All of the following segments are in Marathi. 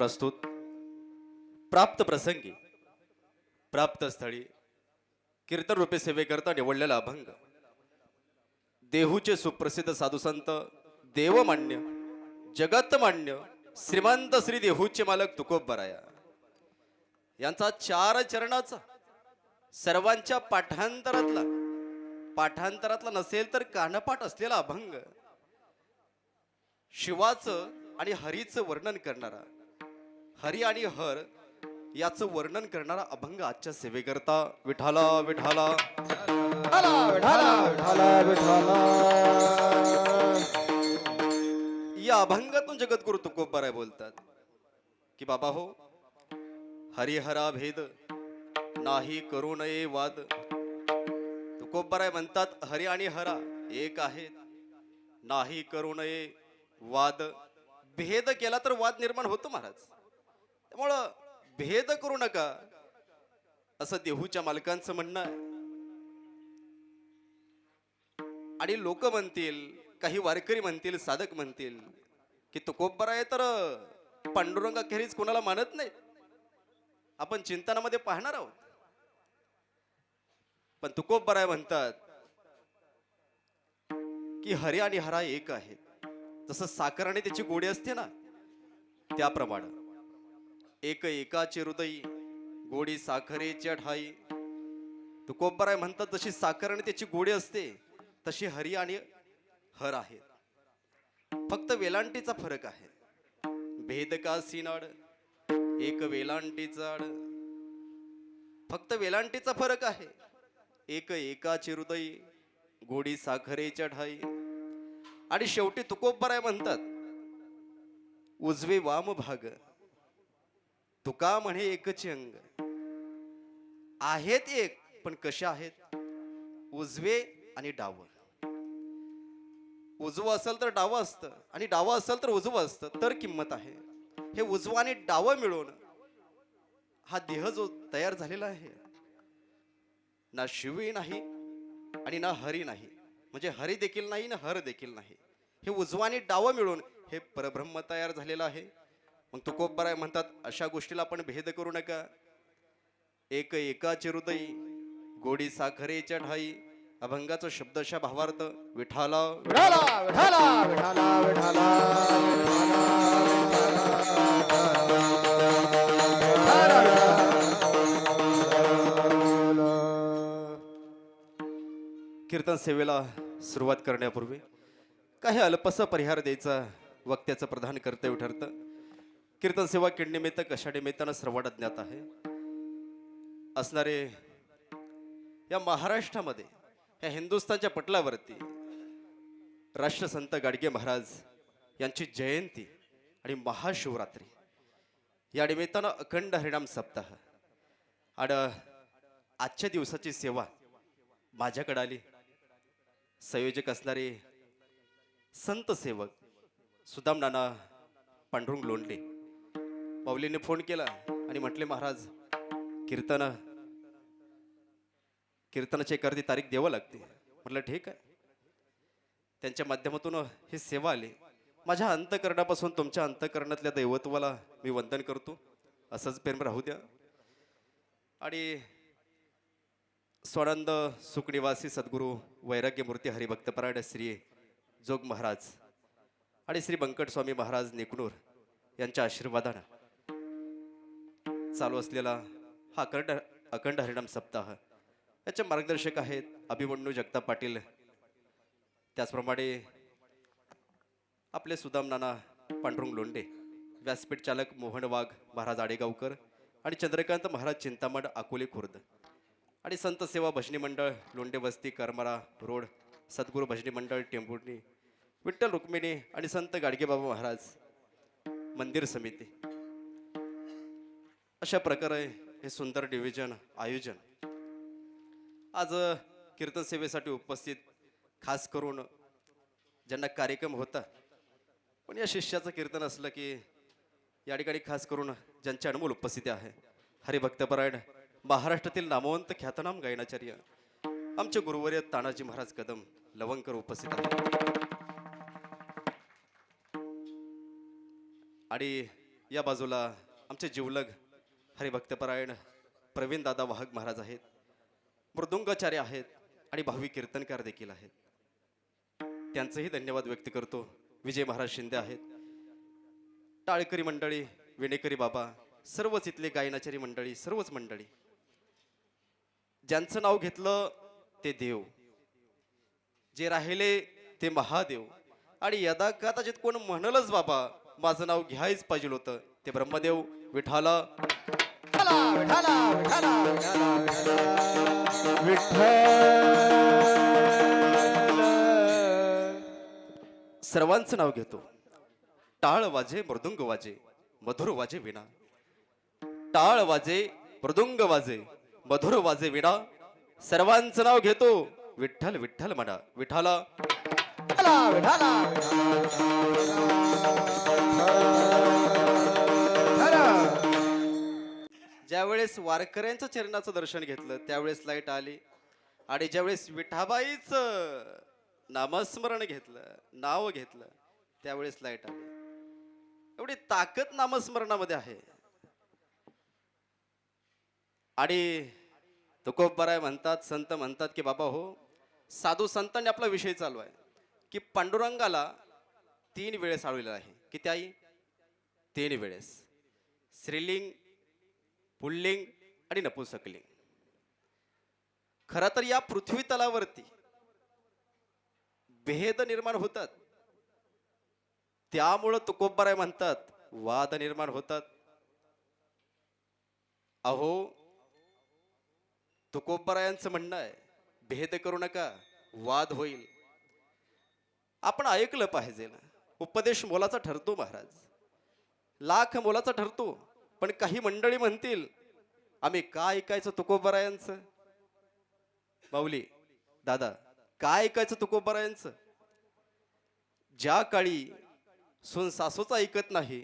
प्रस्तुत प्राप्त प्रसंगी प्राप्त स्थळी कीर्तन रूपे सेवेकरता निवडलेला अभंग देहूचे सुप्रसिद्ध साधुसंत देवमान्य जगतमान्य श्रीमंत श्री देहूचे मालक तुकोबराया यांचा 4 चरणाचा सर्वांच्या पाठांतरातला नसेल तर कानपाठ असलेला अभंग शिवाचं आणि हरीचं वर्णन करणारा हरी आणि हर याचं वर्णन करणारा अभंग आजच्या सेवेकरता विठाला विठाला या अभंगातून जगद्गुरु तुकोबराय बोलतात की बाबा हो हरिहरा भेद नाही करू नये वाद. तुकोबराय म्हणतात हरी आणि हरा एक आहेत, नाही करू नये वाद. भेद केला तर वाद निर्माण होतो महाराज, त्यामुळं भेद करू नका असं देहूच्या मालकांचं म्हणणं आहे. आणि लोक म्हणतील, काही वारकरी म्हणतील, साधक म्हणतील की तुकोबराय तर पांडुरंगाखेरीज कोणाला मानत नाही. आपण चिंतनामध्ये पाहणार आहोत. पण तुकोबराय म्हणतात की हरी आणि हरा एक आहेत. जसं साखर आणि त्याची गोडी असते ना, त्याप्रमाणे एक एकाचे हृदयी गोडी साखरेच्या ठाई. तुकोबराय म्हणतात जशी साखर आणि त्याची गोडी असते तशी हरी आणि हर आहेत. फक्त वेलांटीचा फरक आहे. भेद का सिनाड एक वेलांटी जाड. फक्त वेलांटीचा फरक आहे. एक एकाचे हृदयी गोडी साखरेच्या ठाई. आणि शेवटी तुकोबराय म्हणतात उजवे वाम भाग तुका म्हणे एकचे अंग. आहेत एक, पण कशा आहेत? उजवे आणि डावं. उजवं असेल तर डावं असतं आणि डावं असेल तर उजवं असतं, तर किंमत आहे. हे उजवं आणि डावं मिळून हा देह जो तयार झालेला आहे, ना शिवी नाही आणि ना हरी नाही. म्हणजे हरी देखील नाही ना हर देखील नाही. हे उजवा आणि डावं मिळून हे परब्रह्म तयार झालेलं आहे. मग तुकोबराय म्हणतात अशा गोष्टीला आपण भेद करू नका. एक एकाचे हृदयी गोडी साखरेच्या ठाई. अभंगाचा शब्दशः भावार्थ विठाला विठाला विठाला विठाला विठाला कीर्तन सेवेला सुरुवात करण्यापूर्वी काही अल्पसा परिहार द्यायचा वक्त्याचं प्रधान कर्तव्य ठरतं. कीर्तन सेवा किडनिमित्त कशा निमित्तानं सर्वांना ज्ञात आहे. असणारे या महाराष्ट्रामध्ये या हिंदुस्थानच्या पटलावरती राष्ट्रसंत गाडगे महाराज यांची जयंती आणि महाशिवरात्री या निमित्तानं अखंड हरिनाम सप्ताह आणि आजच्या दिवसाची सेवा माझ्याकडे आली. संयोजक असणारे संत सेवक सुदाम नाना पांडुरंग लोंढे पावलीने फोन केला आणि म्हटले महाराज कीर्तनाची एक अर्धी तारीख द्यावं लागते. म्हटलं ठीक आहे. त्यांच्या माध्यमातून ही सेवा आली. माझ्या अंतःकरणापासून तुमच्या अंतःकरणातल्या दैवत्वाला मी वंदन करतो. असंच प्रेम राहू द्या. आणि स्वानंद सुखनिवासी सद्गुरू वैराग्यमूर्ती हरिभक्तपरायण श्री जोग महाराज आणि श्री बंकट स्वामी महाराज नेकनूर यांच्या आशीर्वादानं चालू असलेला हा अखंड हरिनाम सप्ताह याचे मार्गदर्शक आहेत अभिमन्यू जगताप पाटील. त्याचप्रमाणे आपले सुदाम नाना पांडुरंग लोंढे, व्यासपीठ चालक मोहन वाघ महाराज आडेगावकर आणि चंद्रकांत महाराज चिंतामण अकोले खुर्द आणि संत सेवा भजनी मंडळ लोंढे वस्ती करमारा रोड, सद्गुरू भजनी मंडळ टेंभुर्णी, विठ्ठल रुक्मिणी आणि संत गाडगेबाबा महाराज मंदिर समिती. अशा प्रकारे हे सुंदर डिव्हिजन आयोजन आज कीर्तन सेवेसाठी उपस्थित, खास करून ज्यांना कार्यक्रम होता पण या शिष्याचं कीर्तन असलं की या ठिकाणी खास करून ज्यांची अनमोल उपस्थिती आहे हरिभक्तपरायण महाराष्ट्रातील नामवंत ख्यातनाम गायनाचार्य आमचे गुरुवर्य तानाजी महाराज कदम लवंकर उपस्थित आहेत. आणि या बाजूला आमचे जिवलग हरिभक्तपरायण प्रवीण दादा वाहक महाराज आहेत, मृदुंगाचार्य आहेत आणि भावी कीर्तनकार देखील आहेत. त्यांचंही धन्यवाद व्यक्त करतो. विजय महाराज शिंदे आहेत, टाळकरी मंडळी, विणेकरी बाबा, सर्वच इथले गायनाचारी मंडळी, सर्वच मंडळी. ज्यांचं नाव घेतलं ते देव, जे राहिले ते महादेव, आणि यदा कदाचित कोण म्हणलच बाबा माझं नाव घ्यायच पाहिजे होतं ते ब्रह्मदेव विठाला. विठाला विठाला विठाला विठाला विठ्ठल. सर्वांचं नाव घेतो. टाळ वाजे मृदुंग वाजे मधुर वाजे विणा, टाळ वाजे मृदुंग वाजे मधुर वाजे विणा. सर्वांचं नाव घेतो. विठ्ठल विठ्ठल म्हणा. विठाला विठाला विठाला विठाला. ज्यावेळेस वारकऱ्यांचं चरणाचं दर्शन घेतलं त्यावेळेस लाईट आली, आणि ज्यावेळेस विठाबाईचं नामस्मरण घेतलं, नाव घेतलं, त्यावेळेस लाईट आली. एवढी ताकद नामस्मरणामध्ये आहे. आणि तुकोबराय म्हणतात, संत म्हणतात की बाबा हो, साधू संतांनी आपला विषय चालू आहे की पांडुरंगाला 3 वेळेस आळवलेला आहे. किती आई? 3 वेळेस. स्त्रीलिंग, पुल्लिंग आणि नपुंसकलिंग. खरं तर या पृथ्वी तलावरती भेद निर्माण होतात, त्यामुळं तुकोबराय म्हणतात वाद निर्माण होतात. अहो, तुकोबरायांचं म्हणणं आहे भेद करू नका, वाद होईल. आपण ऐकलं पाहिजे ना. उपदेश मोलाचा ठरतो महाराज, लाख मोलाचा ठरतो. पण काही मंडळी म्हणतील आम्ही काय ऐकायचं तुकोबरायांचं. माऊली दादा, काय ऐकायचं तुकोबरायांचं? ज्या काळी सून सासूचं ऐकत नाही,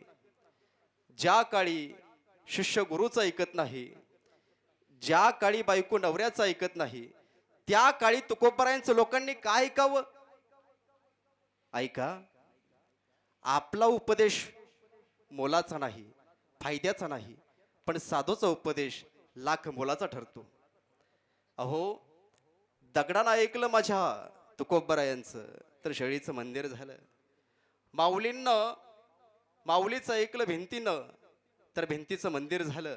ज्या काळी शिष्य गुरुचं ऐकत नाही, ज्या काळी बायको नवऱ्याचं ऐकत नाही, त्या काळी तुकोबरायांचं लोकांनी काय ऐकावं? ऐका, आपला उपदेश मोलाचा नाही, फायद्याचा नाही, पण साधूचा उपदेश लाख मोलाचा ठरतो. अहो, दगडानं ऐकलं माझ्या तुकोबरायांचं तर शेळीचं मंदिर झालं. माऊलींनं माऊलीचं ऐकलं भिंतीनं तर भिंतीचं मंदिर झालं.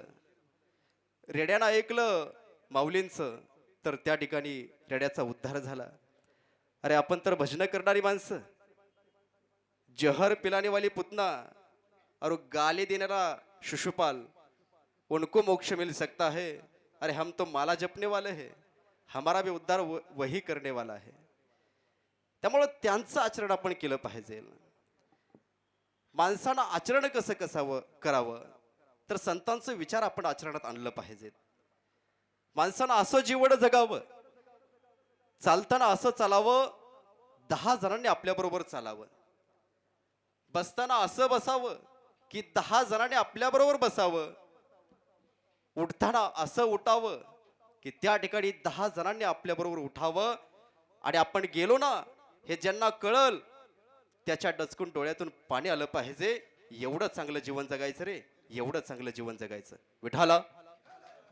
रेड्यानं ऐकलं माऊलींचं तर त्या ठिकाणी रेड्याचा उद्धार झाला. अरे आपण तर भजन करणारी माणसं, जहर पिलानेवाली पुतना और गाली देणारा शिशुपाल, उनको मोक्ष मिल सकता है. अरे हम तो माला जपने वाले हैं, हमारा भी उद्धार वही करने वाला है. त्यामुळं त्यांचं आचरण आपण केलं पाहिजे. माणसानं आचरण कसं करावं तर संतांचे विचार आपण आचरणात आणलं पाहिजेत. माणसानं असं जीवन जगावं, चालताना असं चालावं, 10 जणांनी आपल्या बरोबर चालावं. बसताना असं बसावं की 10 जणांनी आपल्या बरोबर बसावं. उठताना असं उठावं की त्या ठिकाणी 10 जणांनी आपल्या बरोबर उठावं. आणि आपण गेलो ना हे ज्यांना कळल त्याच्या डचकून डोळ्यातून पाणी आलं पाहिजे. एवढं चांगलं जीवन जगायचं रे, एवढं चांगलं जीवन जगायचं. विठाला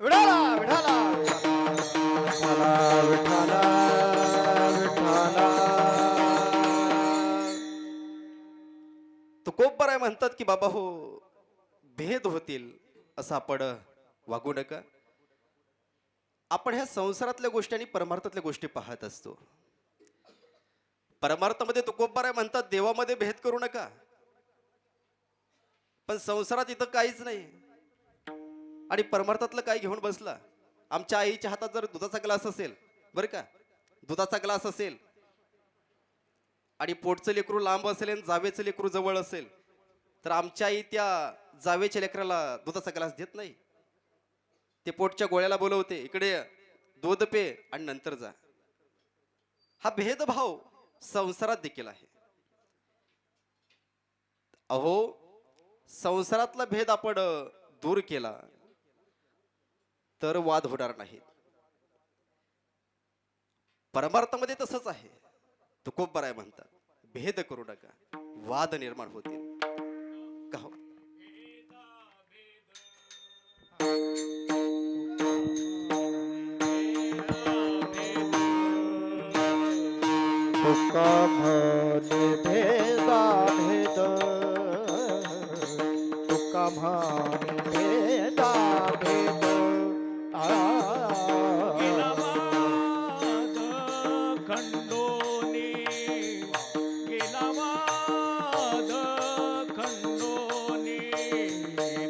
विठाला विठाला विठाला विठाला विठाला. तुकोबराय म्हणतात की बाबा हो, भेद होतील असं आपण वागू नका. आपण ह्या संसारातल्या गोष्टी आणि परमार्थातल्या गोष्टी पाहत असतो. परमार्थामध्ये तुकोबराय म्हणतात देवामध्ये भेद करू नका, पण संसारात इथं काहीच नाही. आणि परमार्थातलं काय घेऊन बसला? आमच्या आईच्या हातात जर दुधाचा ग्लास असेल, बरं का, दुधाचा ग्लास असेल आणि पोटचं लेकरू लांब असेल आणि जावेचं लेकरू जवळ असेल, तर आमच्या आई त्या जावेच्या लेकराला दुधाचा ग्लास देत नाही. ते पोटच्या गोळ्याला बोलवते, इकडे दूध पे आणि नंतर जा. हा भेदभाव संसारात देखील आहे. अहो, संसारातला भेद आपण दूर केला तर वाद होणार नाहीत. परमार्थामध्ये तसंच आहे. तुकोबराय म्हणतात भेद करू नका, वाद निर्माण होतील. का हो? तुका म्हणे भेदा भेद तुका म्हणे भेदा भेद गेला वाद खंडोनी गेला वाद खंडोनी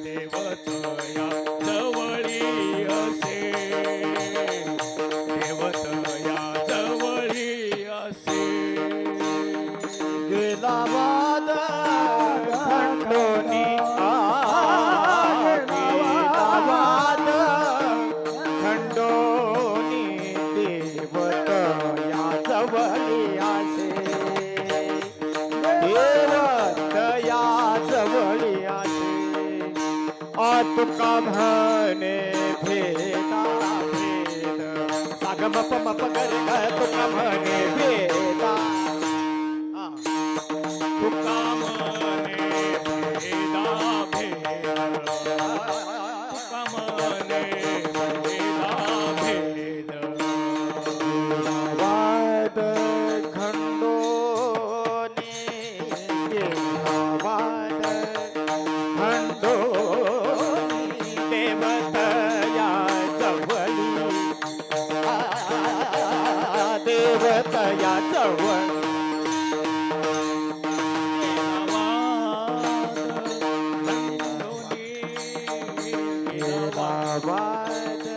देवतया जवळी असे देवतया जवळी असे गेला वाद खंडोनी गेला वाद खंडोनी देवत या जवळी आसे देवत या जवळी आसे तुका म्हणे भेदा भेद सागम पम पगर तुका म्हणे भेदा तुका म्हणे भेदा भेद तुका म्हणे भेदा भेद वाद खंडोनी गेला वाद खंडोनी देवत या जवळी देवत या जवळ गेला वाद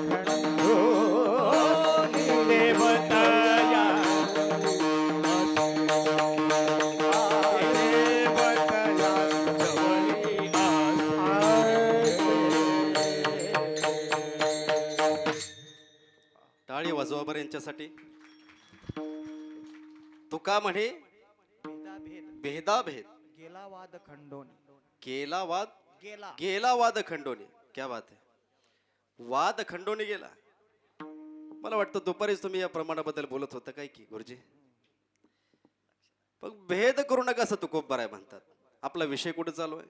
खंडोनी देवत या देवत या जवळी टाळी वाजवा बरं यांच्यासाठी. तुका म्हणे भेदा भेद गेला वाद खंडोनी केला वाद गेला गेला वाद खंडोनी. क्या बात आहे. वाद खंडोनी गेला. मला वाटतं दुपारीच तुम्ही या प्रमाणाबद्दल बोलत होता काय की गुरुजी. पण भेद करू नका असं तुकोबराय म्हणतात. आपला विषय कुठे चालू आहे.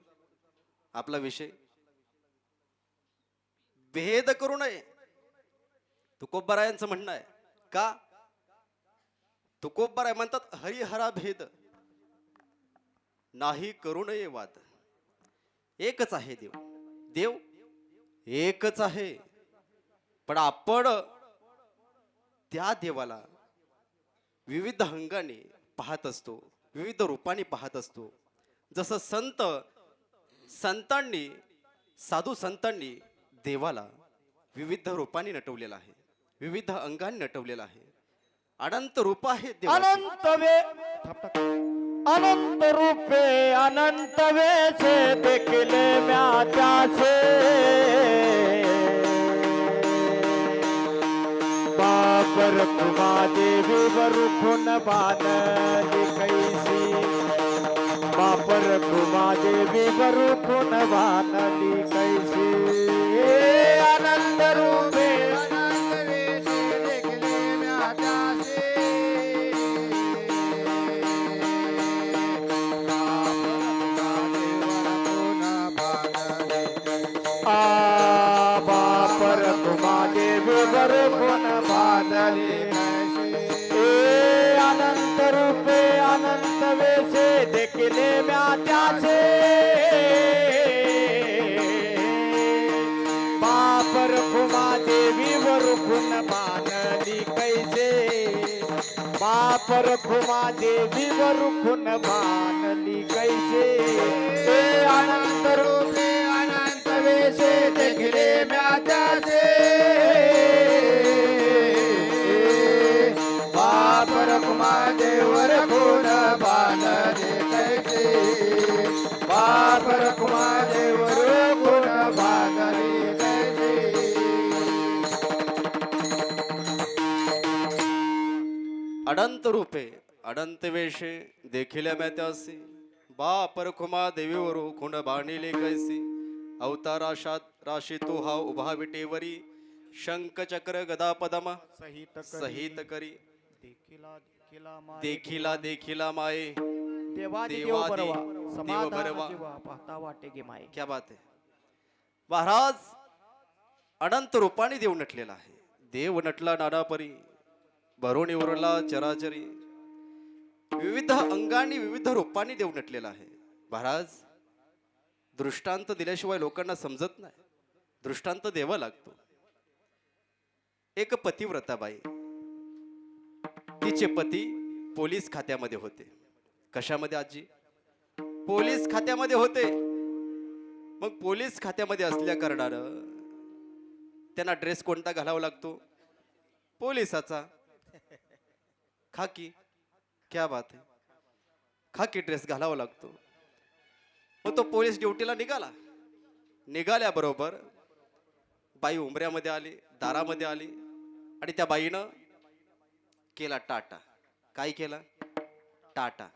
आपला विषय भेद करू नये तुकोबरायांचं म्हणणं आहे. का तुकोबराय म्हणतात हरिहरा भेद नाही करू नये वाद. एकच आहे देव. देव एकच आहे. पण आपण त्या देवाला विविध अंगाने पाहत असतो, विविध रूपाने पाहत असतो. जसं संतांनी साधू संतांनी देवाला विविध रूपाने नटवलेलं आहे, विविध अंगाने नटवलेलं आहे. अनंत रूप आहे देवाची. अनंत वे अनंत रूपे अनंत वेचे देखले म्या त्याचे बापर कुमा देवी वरुखुन बानली कैसी बापर कुमा देवी वरुखुन बानली कैसी अनंत रूपे अनंत वेचे देखले म्या त्याचे बापर कुमा देवी वरुखुन बानली ए अनंत रूपे अनंत वेसे देखले म्या त्याचे बापर कुमा देवी वरुखुन बानली कैसे बापर कुमा देवी वरुखुन बानली कैसे ए अनंत रूपे अनंत वेसे देखले म्या त्याचे बापर कुमा देवर गुण बानले कैसे बापर कुमा देवर गुण बानले कैसे अनंत रूपे अनंत वेशे देखिल्या म्या त्यासी बापर खुमा देवीवरू खुण बाणिले कैसी अवताराशात राशी तू हा उभा विटेवरी शंख चक्र गदा पदमा सहित करी देखिला देखिला माये देवादी देव देवादी बरवा देव समाधान बरवा. जीवा पाहता वाटे गे माये क्या बात आहे. महाराज अनंत रूपाने देव नटलेला आहे. देव नटला नाना परी भरून उरला चराचरी विविध अंगांनी विविध रूपांनी देव नटलेला आहे. महाराज, दृष्टांत दिल्याशिवाय लोकांना समजत नाही. दृष्टांत द्यावा लागतो. एक पतिव्रता बाई, तिचे पती पोलीस खात्यामध्ये होते. कशामध्ये आजी? पोलीस खात्यामध्ये होते. मग पोलीस खात्यामध्ये असल्या कारणानं त्यांना ड्रेस कोणता घालावा लागतो? पोलिसाचा. खाकी. क्या बात आहे. खाकी ड्रेस घालावा लागतो. मग तो पोलीस ड्युटीला निघाला. निघाल्याबरोबर बाई उंबऱ्यामध्ये आली, दारामध्ये आली आणि त्या बाईनं केला टाटा. काय केला? टाटा.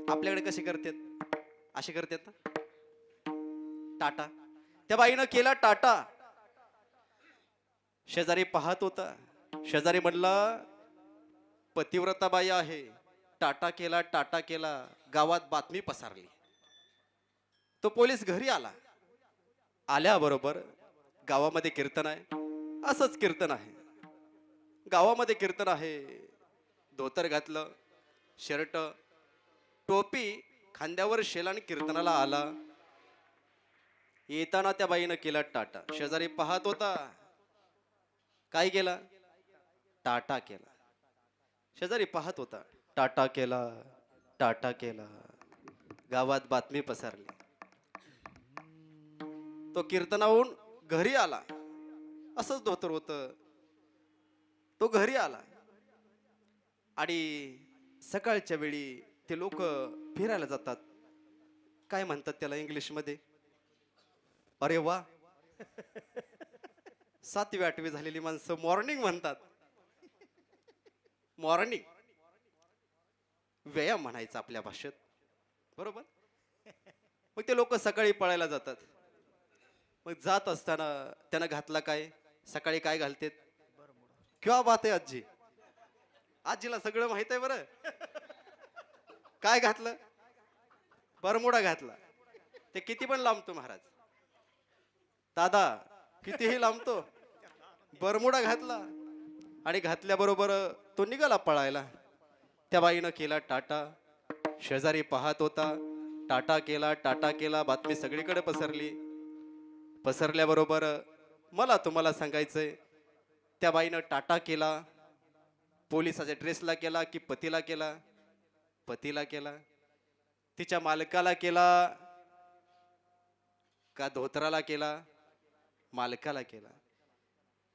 आपल्याकडे कसे करतात? असे करतात ना, टाटा. त्या बाईनं केला टाटा. शेजारी पाहत होता. शेजारी म्हणला, पतिव्रता बाई आहे, टाटा केला, टाटा केला. गावात बातमी पसरली. तो पोलीस घरी आला. आल्याबरोबर गावामध्ये कीर्तन आहे. असंच कीर्तन आहे. गावामध्ये कीर्तन आहे. धोतर घातलं, शर्ट, टोपी खांद्यावर शेलाने कीर्तनाला आला. येताना त्या बाईनं केला टाटा. शेजारी पाहत होता. काय केला? टाटा केला. शेजारी पाहत होता. टाटा केला, टाटा केला. गावात बातमी पसरली. तो कीर्तनाहून घरी आला. असंच धोतर होतं. तो घरी आला आणि सकाळच्या वेळी ते लोक फिरायला जातात. काय म्हणतात त्याला इंग्लिशमध्ये? अरे वा, 7वी 8वी झालेली माणसं मॉर्निंग म्हणतात. मॉर्निंग व्यायाम म्हणायचा आपल्या भाषेत, बरोबर? मग ते लोक सकाळी पळायला जातात. मग जात असताना त्यानं घातला काय? सकाळी काय घालतेत? क्या बात आहे आजी. आजीला सगळं माहित आहे बरं. काय घातलं? बरमुडा घातला. ते किती पण लांबतो महाराज. दादा कितीही लांबतो. बरमुडा घातला आणि घातल्याबरोबर तो निघाला पळायला. त्या बाईनं केला टाटा. शेजारी पाहत होता. टाटा केला, टाटा केला. बातमी सगळीकडे पसरली. पसरल्याबरोबर मला तुम्हाला सांगायचंय, त्या बाईनं टाटा केला. पोलिसाच्या ड्रेसला केला की पतीला केला? पतीला केला. तिच्या मालकाला केला का धोत्राला केला? मालकाला केला.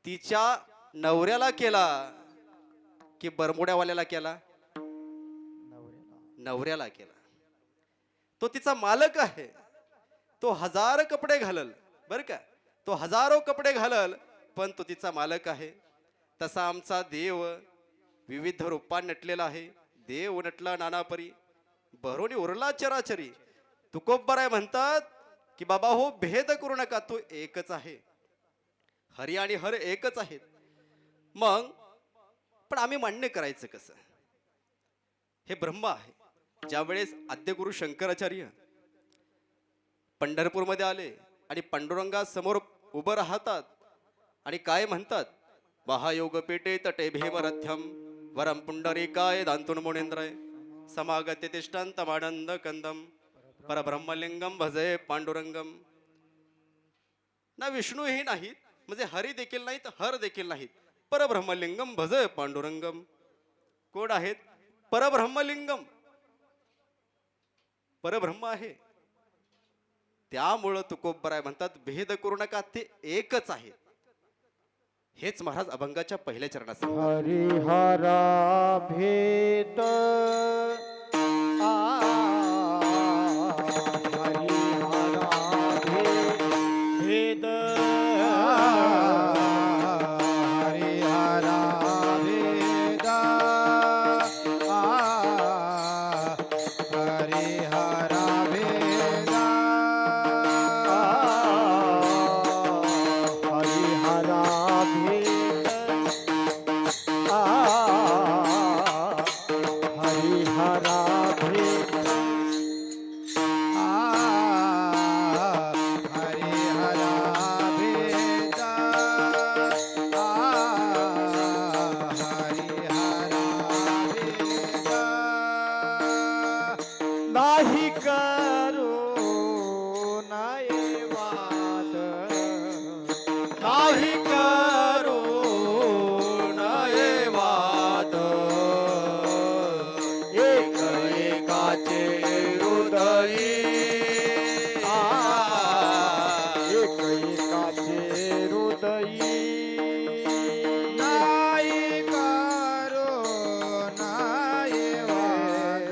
तिच्या नवऱ्याला केला की बरमुड्यावाल्याला केला? नवऱ्याला केला. तो तिचा मालक आहे. तो 1000 कपडे घालल, बर का? तो हजारो कपडे घालल, पण तो तिचा मालक आहे. तसा आमचा देव विविध रूपात नटलेला आहे. देव नटला नानापरी, भरोनी उरला चराचरी. तुकोबराय म्हणतात की बाबा हो, भेद करू नका, तो एकच आहे. हरी आणि हर एकच आहेत. मग पण आम्ही मान्य करायचं कसं? हे ब्रह्म आहे. ज्या वेळेस आद्यगुरु शंकराचार्य पंढरपूरमध्ये आले आणि पांडुरंगासमोर उभं राहतात आणि काय म्हणतात? महायोग पेटे तटे भीमरथ्यम वरम पुंडरीकाय दांतुन मुनेंद्राय समागत्य तिष्ठांतमानंद कंदम परब्रह्मलिंगम भजे पांडुरंगम. ना विष्णूही नाहीत, म्हणजे हरी देखील नाहीत, हर देखील नाहीत. परब्रह्मलिंगम भजे पांडुरंगम. कोण आहेत? परब्रह्मलिंगम. परब्रह्म आहे. त्यामुळं तुकोबराय म्हणतात भेद करू नका, ते एकच आहे. हेच महाराज अभंगाच्या पहिल्या चरणात सांगतात. हरिहरा भेद भेद हरिहरा भेद हरिहरा भेद हरिहरा भेद हरिहरा हृदयी नाही करो नाही वाद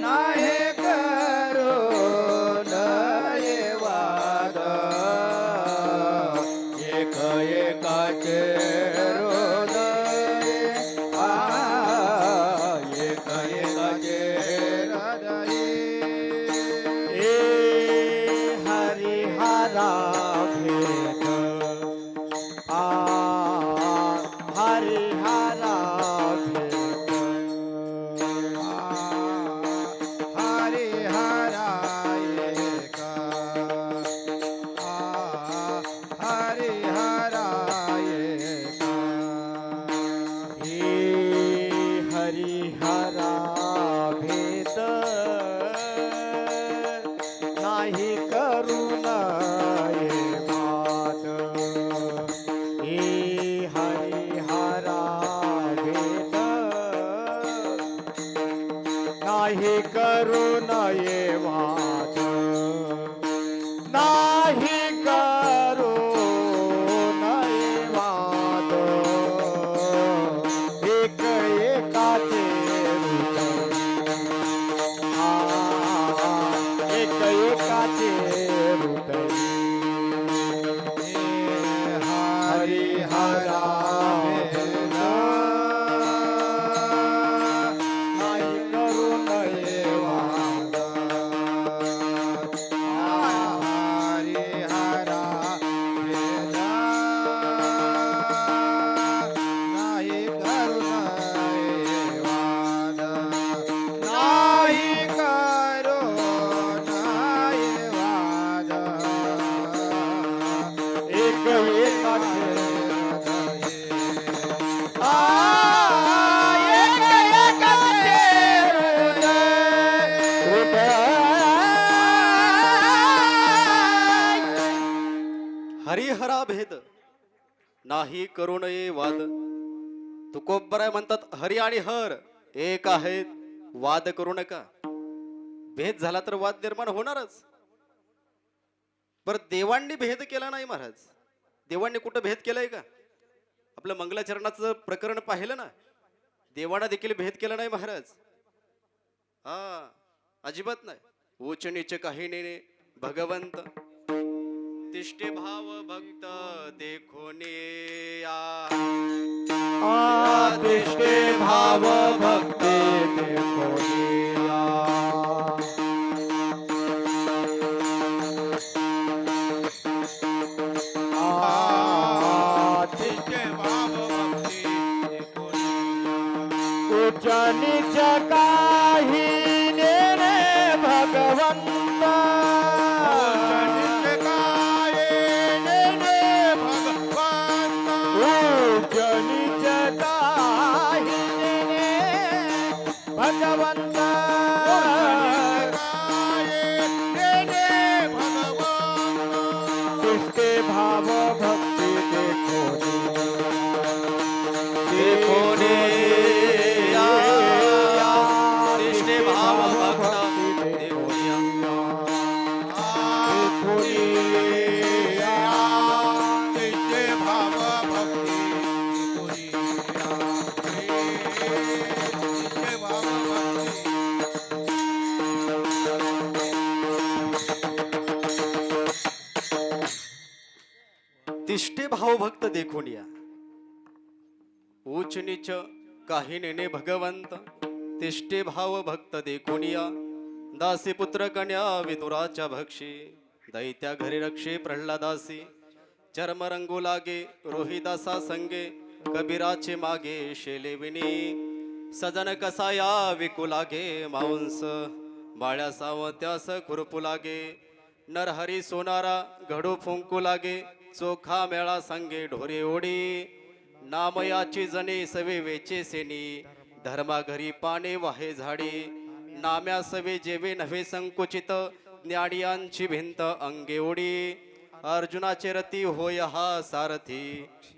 नाही करो नाही वाद एक एकाचे हृदय एक एकाचे हृदय ए हरिहरा भेद हरिहरा भेद हरे हरा एका हरे हरा एका हे हरिहरा भेद नाही करुण वाद हे हरिहरा भेद नाही करुण वाद नाही करुण वाद एक एकाचे हृदय एक एकाचे हृदय हरिहरा भेद नाही करुण वाद हरिहरा भेद नाही करुण वाद नाही करो नाही वाद एक एकाचे एक एकाचे हृदय हरिहरा भेद नाही करू नये वाद तुकोबराय म्हणतात हरी आणि हर एक आहेत वाद करू नका. भेद झाला तर वाद निर्माण होणारच. बर देवांनी भेद केला नाही महाराज. देवांनी कुठं भेद केलाय का? आपलं मंगलाचरणाचं जर प्रकरण पाहिलं ना, देवांना देखील भेद केला नाही महाराज. हा अजिबात नाही. उच्च नीच काही नेणे भगवंत तिष्ठे भाव भक्त देखोने आदिष्टे भाव भक्ती देखोनिया तिचे भाव भक्ती उच्च नीच काही नेणे भगवंत उच्च नीच काही नेणे भगवंत तिष्ठे भाव भक्ती देखोनिया तिष्ठे भाव भक्त देखोनिया. तिष्ठे भाव भक्त देखून या. उच्च नीच काही नेणे भगवंत तिष्ठे भाव भक्त देखून या. दासी पुत्र कन्या विदुराच्या भक्षी दैत्या घरी रक्षे प्रल्हादासी. चर्म रंगू लागे रोहिदासा संगे कबीराचे मागे शेले विनी. सजन कसाया विकू लागे मांस बाळ्या सावत्यास खुरपू लागे. नरहरी सोनारा घडू फुंकू लागे चोखा मेळा संगे ढोरे ओढी. नामयाची जने सवे वेचे सेनी धर्मा घरी पाने वाहे झाडी. नाम्या सवे जेवे नव्हे संकुचित ज्ञानियांची भिंत अंगे ओढी. अर्जुनाचे रती होय हा सारथी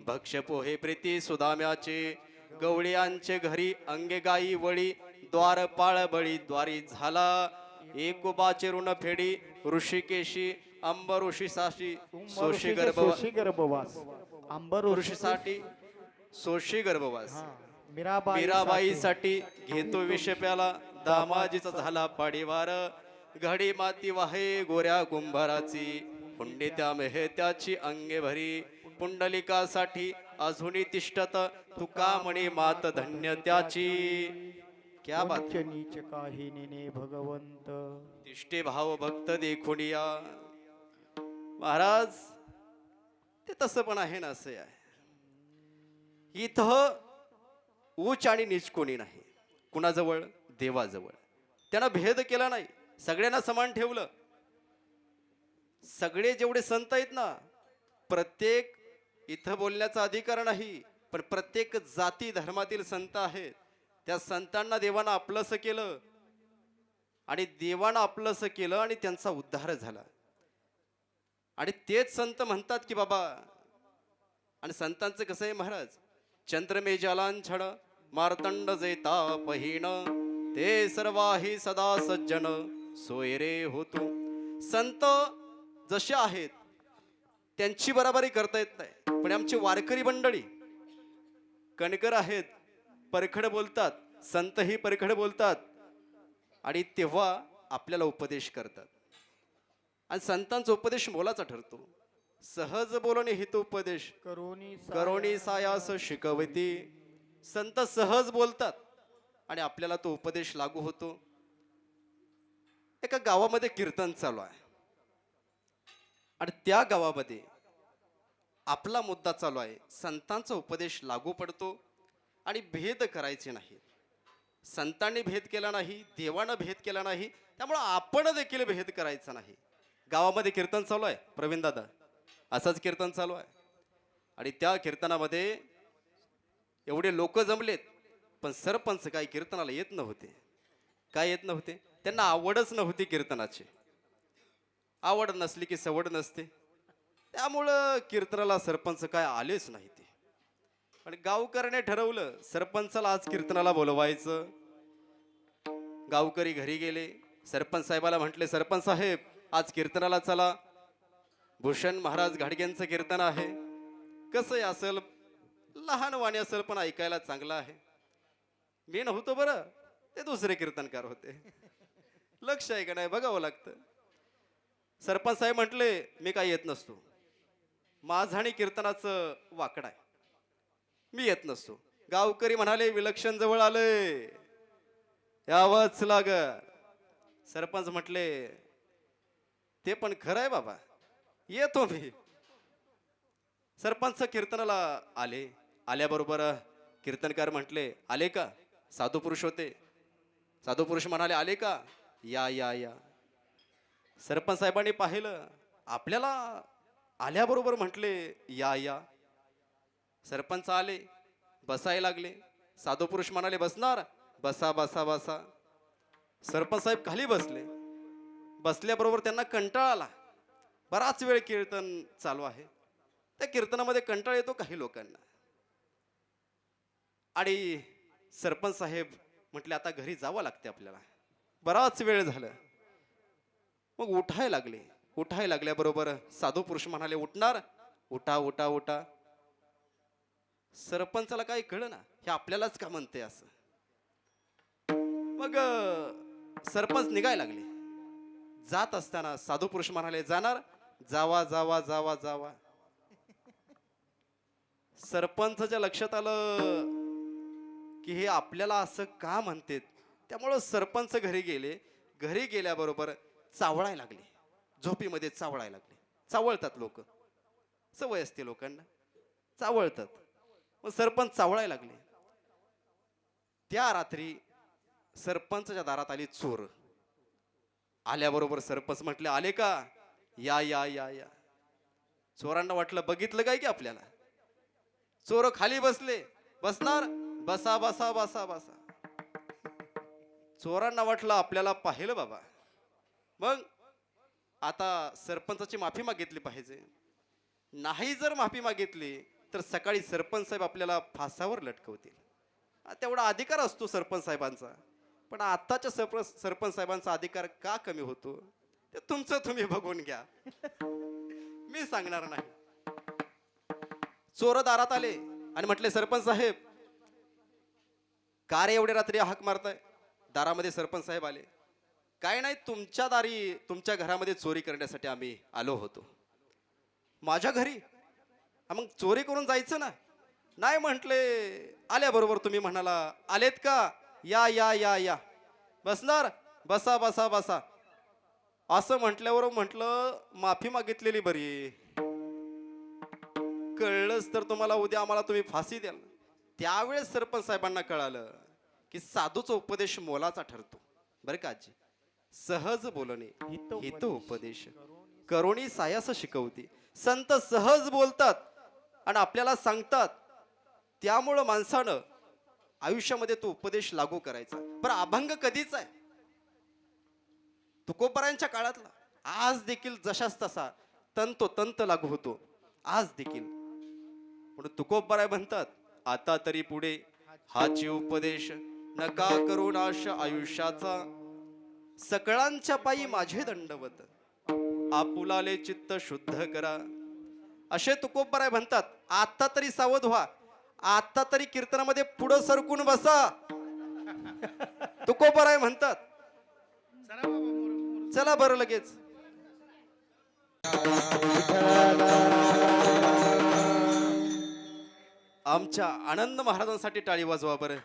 भक्ष पोहे प्रीती सुदाम्याचे. गवळ्यांचे घरी अंगे गाई वळी द्वारपाळ बळी द्वारी झाला. एकोबाचे ऋण फेडी ऋषिकेशी अंबर ऋषीसाठी सोशी ऋषीचे गर्भवास सोशी गर्भवास अंबर ऋषीचे- ऋषीसाठी सोशी गर्भवास हा, मीराबाई मीराबाईसाठी घेतो विष प्याला दामाजीचा झाला पाडीवार घडी माती वाहे गोऱ्या कुंभाराची पुंडित्या मेहत्याची अंगे भरी पुंडलिकासाठी अजूनही तिष्ठत तुका म्हणे मात धन्य त्याची क्या बात उच्च नीच काही नेने भगवंत तिष्ठे भाव भक्त देखून या महाराज ते तसं पण आहे ना असं आहे इथं उच्च आणि नीच कोणी नाही कुणाजवळ देवाजवळ त्यानं भेद केला नाही सगळ्यांना समान ठेवलं सगळे जेवढे संत आहेत ना प्रत्येक इथं बोलण्याचा अधिकार नाही पण प्रत्येक जाती धर्मातील संत आहेत त्या संतांना देवानं आपलंसं केलं आणि देवानं आपलंसं केलं आणि त्यांचा उद्धार झाला आणि तेच संत म्हणतात की बाबा आणि संतांचं कसं आहे महाराज चंद्रमे जलांछण मार्तंड जेता पहिण ते सर्वाही सदा सज्जन सोयरे होतो संत जसे आहेत त्यांची बराबरी करता येत नाही पण आमची वारकरी मंडळी कणकर आहेत परखड बोलतात संत ही परखड बोलतात आणि तेव्हा आपल्याला उपदेश करतात आणि संतांचा उपदेश मोलाचा ठरतो सहज बोलणे हितोपदेश करोणी सायास शिकवती संत सहज बोलतात आणि आपल्याला तो उपदेश लागू होतो एका गावामध्ये कीर्तन चालू आहे आणि त्या गावामध्ये आपला मुद्दा चालू आहे संतांचा उपदेश लागू पडतो आणि भेद करायचे नाही संतांनी भेद केला नाही देवानं भेद केला नाही त्यामुळं आपण देखील भेद करायचा नाही गावामध्ये कीर्तन चालू आहे प्रवीण दादा असंच कीर्तन चालू आहे आणि त्या कीर्तनामध्ये एवढे लोक जमलेत पण सरपंच काही कीर्तनाला येत नव्हते काय येत नव्हते त्यांना आवडच नव्हती कीर्तनाची आवड नसली की सवड नसते त्यामुळं कीर्तनाला सरपंच काय आलेच नाही ते आणि गावकऱ्याने ठरवलं सरपंचाला आज कीर्तनाला बोलवायचं गावकरी घरी गेले सरपंच साहेबाला म्हटले सरपंच साहेब आज कीर्तनाला चला भूषण महाराज घाडगेंचं कीर्तन आहे कसं असेल लहान वाणी असेल पण ऐकायला चांगलं आहे मी नव्हतो बरं ते दुसरे कीर्तनकार होते लक्ष आहे का नाही बघावं लागतं सरपंच साहेब म्हटले मी काय येत नसतो माझं आणि कीर्तनाचं वाकड आहे मी येत नसतो गावकरी म्हणाले विलक्षण जवळ आलंय यावंच लाग सरपंच म्हटले ते पण खरं आहे बाबा येतो मी सरपंच कीर्तनाला आले आल्याबरोबर कीर्तनकार म्हटले आले का साधू पुरुष होते साधू पुरुष म्हणाले आले का या या या सरपंच साहेबांनी पाहिलं आपल्याला आल्याबरोबर म्हटले या या सरपंच आले बसायला लागले साधू पुरुष म्हणाले बसणार बसा बसा बसा सरपंच साहेब खाली बसले बसल्याबरोबर त्यांना कंटाळा आला बराच वेळ कीर्तन चालू आहे त्या कीर्तनामध्ये कंटाळा येतो काही लोकांना आणि सरपंच साहेब म्हटले आता घरी जावं लागते आपल्याला बराच वेळ झालं मग उठायला लागल्याबरोबर साधू पुरुष म्हणाले उठणार उठा उठा उठा सरपंचाला काही कळलं ना हे आपल्यालाच का म्हणते असं मग सरपंच निघायला लागले जात असताना साधू पुरुष म्हणाले जाणार जावा जावा जावा जावा सरपंचाच्या लक्षात आलं की हे आपल्याला असं का म्हणतात त्यामुळं सरपंच घरी गेले घरी गेल्याबरोबर चावळायला लागले झोपीमध्ये चावळायला लागले चावळतात लोक सवय असते लोकांना चावळतात मग सरपंच चावळायला लागले त्या रात्री सरपंचच्या दारात आली चोर आल्याबरोबर सरपंच म्हटले आले का या या या या चोरांना वाटलं बघितलं काय की आपल्याला चोर खाली बसले बसणार बसा बसा बसा बसा चोरांना वाटलं आपल्याला पाहिलं बाबा मग आता सरपंचाची माफी मागितली पाहिजे नाही जर माफी मागितली तर सकाळी सरपंच साहेब आपल्याला फासावर लटकवतील तेवढा अधिकार असतो सरपंच साहेबांचा पण आताच्या सरपंच साहेबांचा अधिकार का कमी होतो ते तुमचं तुम्ही बघून घ्या, मी सांगणार नाही. चोर दारात आले आणि म्हटले, सरपंच साहेब का रे एवढे रात्री हाक मारताय? दारामध्ये सरपंच साहेब आले. काय नाही, तुमच्या दारी तुमच्या घरामध्ये चोरी करण्यासाठी आम्ही आलो होतो. माझ्या घरी? हा, मग चोरी करून जायचं ना. नाही म्हटले, आल्याबरोबर तुम्ही म्हणाला, आलेत का, या या या या, बसणार, बसा बसा बसा, असं म्हटल्यावर म्हटलं माफी मागितलेली बरी. कळलंच तर तुम्हाला उद्या आम्हाला तुम्ही फाशी द्याल. त्यावेळेस सरपंच साहेबांना कळालं की साधूचा उपदेश मोलाचा ठरतो. बरं का आजी, सहज बोलणे हित उपदेश करुणी सायास शिकवते. संत सहज बोलतात आणि आपल्याला सांगतात, त्यामुळं माणसानं आयुष्यामध्ये तो उपदेश लागू करायचा. पण अभंग कधीच आहे, तुकोबारायांच्या काळातला. आज देखील जशाच तसा तंतोतंत लागू होतो आज देखील. म्हणून तुकोबाराय म्हणतात, आता तरी पुढे हाची उपदेश नका करू नाश आयुष्याचा, सकळांच्या पायी माझे दंडवत आपुलाले चित्त शुद्ध करा. असे तुकोबाराय म्हणतात. आता तरी सावध व्हा, आता तरी कीर्तनामध्ये पुढं सरकून बसा. तुकोबाराय म्हणतात. चला बरं लगेच. आमच्या आनंद महाराजांसाठी टाळी वाजवा बरं.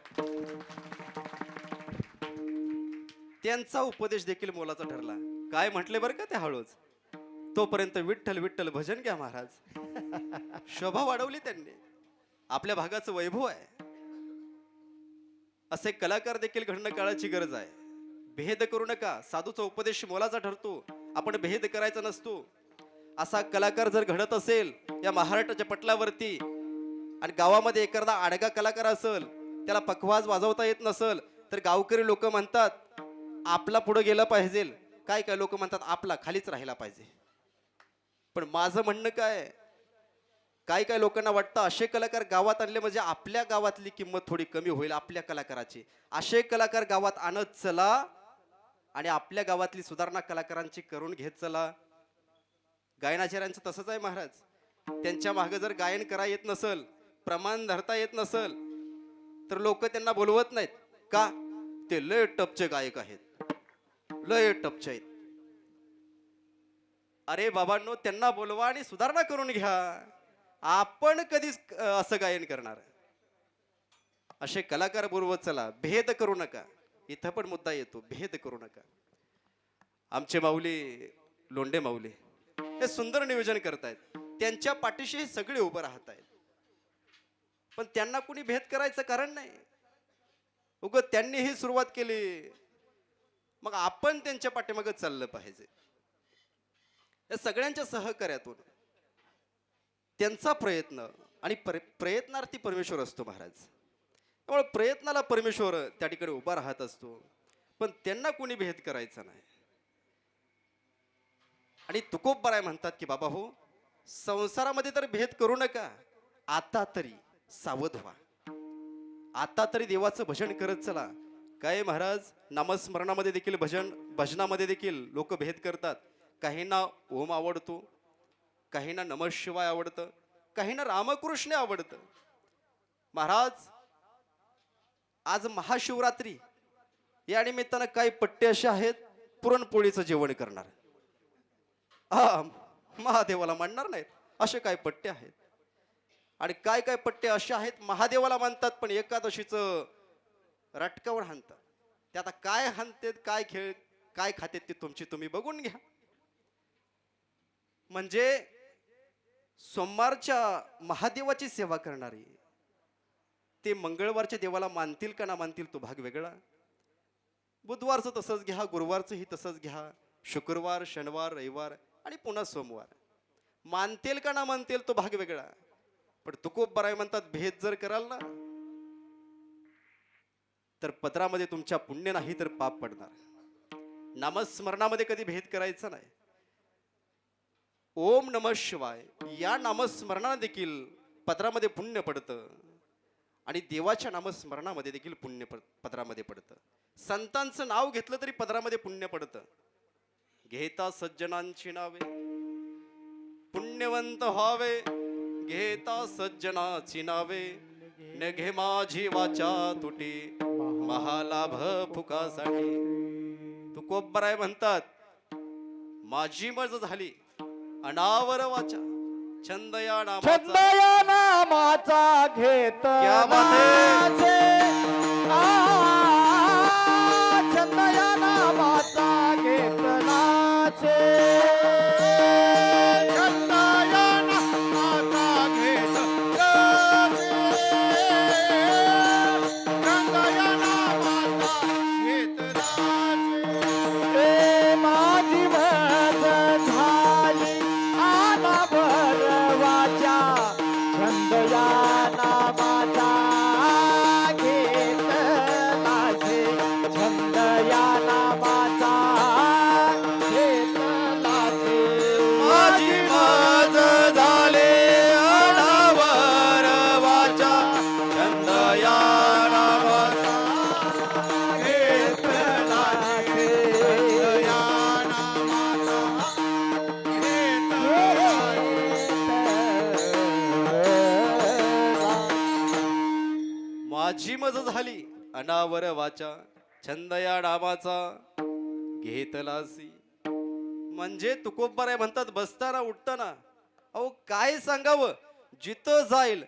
त्यांचा उपदेश देखील मोलाचा ठरला. काय म्हटले बरं का ते हळूच, तोपर्यंत विठ्ठल विठ्ठल भजन घ्या महाराज. शोभा वाढवली त्यांनी, आपल्या भागाचं वैभव आहे. असे कलाकार देखील घडणं काळाची गरज आहे. भेद करू नका, साधूचा उपदेश मोलाचा ठरतो, आपण भेद करायचा नसतो. असा कलाकार जर घडत असेल या महाराष्ट्राच्या पटलावरती, आणि गावामध्ये एखादा आडगा कलाकार असेल, त्याला पखवाज वाजवता येत नसेल, तर गावकरी लोक म्हणतात आपला पुढे गेलं पाहिजे. काय काय लोक म्हणतात आपला खालीच राहिला पाहिजे. पण माझं म्हणणं काय काय लोकांना वाटतं असे कलाकार गावात आणले म्हणजे आपल्या गावातली किंमत थोडी कमी होईल आपल्या कलाकाराची. असे कलाकार गावात आणत चला आणि आपल्या गावातली सुधारणा कलाकारांची करून घेत चला. गायनाचार्यांचं तसंच आहे महाराज. त्यांच्या मागे जर गायन करा येत नसल, प्रमाण धरता येत नसल, तर लोक त्यांना बोलवत नाहीत. का? ते लय टपचे गायक आहेत, लय टपचे आहेत. अरे बाबांनो, त्यांना बोलवा आणि सुधारणा करून घ्या. आपण कधीच असं गायन करणार? असे कलाकार बोलवत चला, भेद करू नका. इथं पण मुद्दा येतो, भेद करू नका. आमचे माऊली लोंढे माऊली हे सुंदर नियोजन करतायत, त्यांच्या पाठीशी हे सगळे उभं राहत आहेत. पण त्यांना कुणी भेद करायचं कारण नाही. उगत त्यांनी ही सुरुवात केली, मग आपण त्यांच्या पाठीमागे चाललं पाहिजे. या सगळ्यांच्या सहकार्यातून त्यांचा प्रयत्न आणि प्रयत्नार्थी परमेश्वर असतो महाराज. त्यामुळे प्रयत्नाला परमेश्वर त्या ठिकाणी उभा राहत असतो, पण त्यांना कोणी भेद करायचा नाही. आणि तुकोबाराय म्हणतात की बाबा हो, संसारामध्ये तर भेद करू नका, आता तरी सावध व्हा, आता तरी देवाचं भजन करत चला. काय महाराज, नामस्मरणामध्ये देखील भजनामध्ये देखील लोक भेद करतात. काहींना ओम आवडतो, काहींना नमः शिवाय आवडतं, काहींना रामकृष्ण आवडतं. महाराज, आज महाशिवरात्री या निमित्तानं काही पट्टे असे आहेत, पुरणपोळीचं जेवण करणार. महादेवाला मानणार नाहीत असे काय पट्टे आहेत. आणि काय काय पट्टे असे आहेत महादेवाला मानतात पण एकादशीचं रटकावून हाणतात. ते आता काय हाणतेत, काय खेळ, काय खातेत ते तुमची तुम्ही बघून घ्या. म्हणजे सोमवारच्या महादेवाची सेवा करणारी ते मंगळवारच्या देवाला मानतील का ना मानतील तो भाग वेगळा. बुधवारचं तसंच घ्या, गुरुवारचंही तसंच घ्या, शुक्रवार, शनिवार, रविवार आणि पुन्हा सोमवार मानतील का ना मानतील तो भाग वेगळा. पण तुकोबाराय म्हणतात भेद जर कराल ना तर पदरामध्ये तुमच्या पुण्य नाही तर पाप पडणार. नामस्मरणामध्ये कधी भेद करायचा नाही. ओम नमः शिवाय या नामस्मरणाने देखील पदरामध्ये पुण्य पडतं आणि देवाच्या नामस्मरणामध्ये देखील पुण्य पदरामध्ये पडतं. संतांचं नाव घेतलं तरी पदरामध्ये पुण्य पडतं. घेता सज्जनांची नावे, पुण्यवंत व्हावे घेता सज्जनाची नावे, न घे माझी वाचा तुटी महालाभ फुकासाठी. तुकोबराय म्हणतात, माझी मज झाली अनावर वाचा, छंद या छंद नामाचा. या नामाचा घेत क्या बात है? छंद या नामाचा घेत नाचे. छंद या नामाचा घेत नाचे. छंद या नामाचा घेत नाचे. ए माझी मज झाली अनावर वाचा, छंद या नामाचा घेत नाचे. छंद या नामाचा घेत नाचे. माझी मज झाले अनावर वाचा, छंद या नामाचा घेत नाचे. या नामाचा घेत माझी मज झाली अनावर वाचा, छंद या नामाचा घेतलासी. म्हणजे तुकोबराय म्हणतात, बसताना उठताना अहो काय सांगावं, जिथं जाईल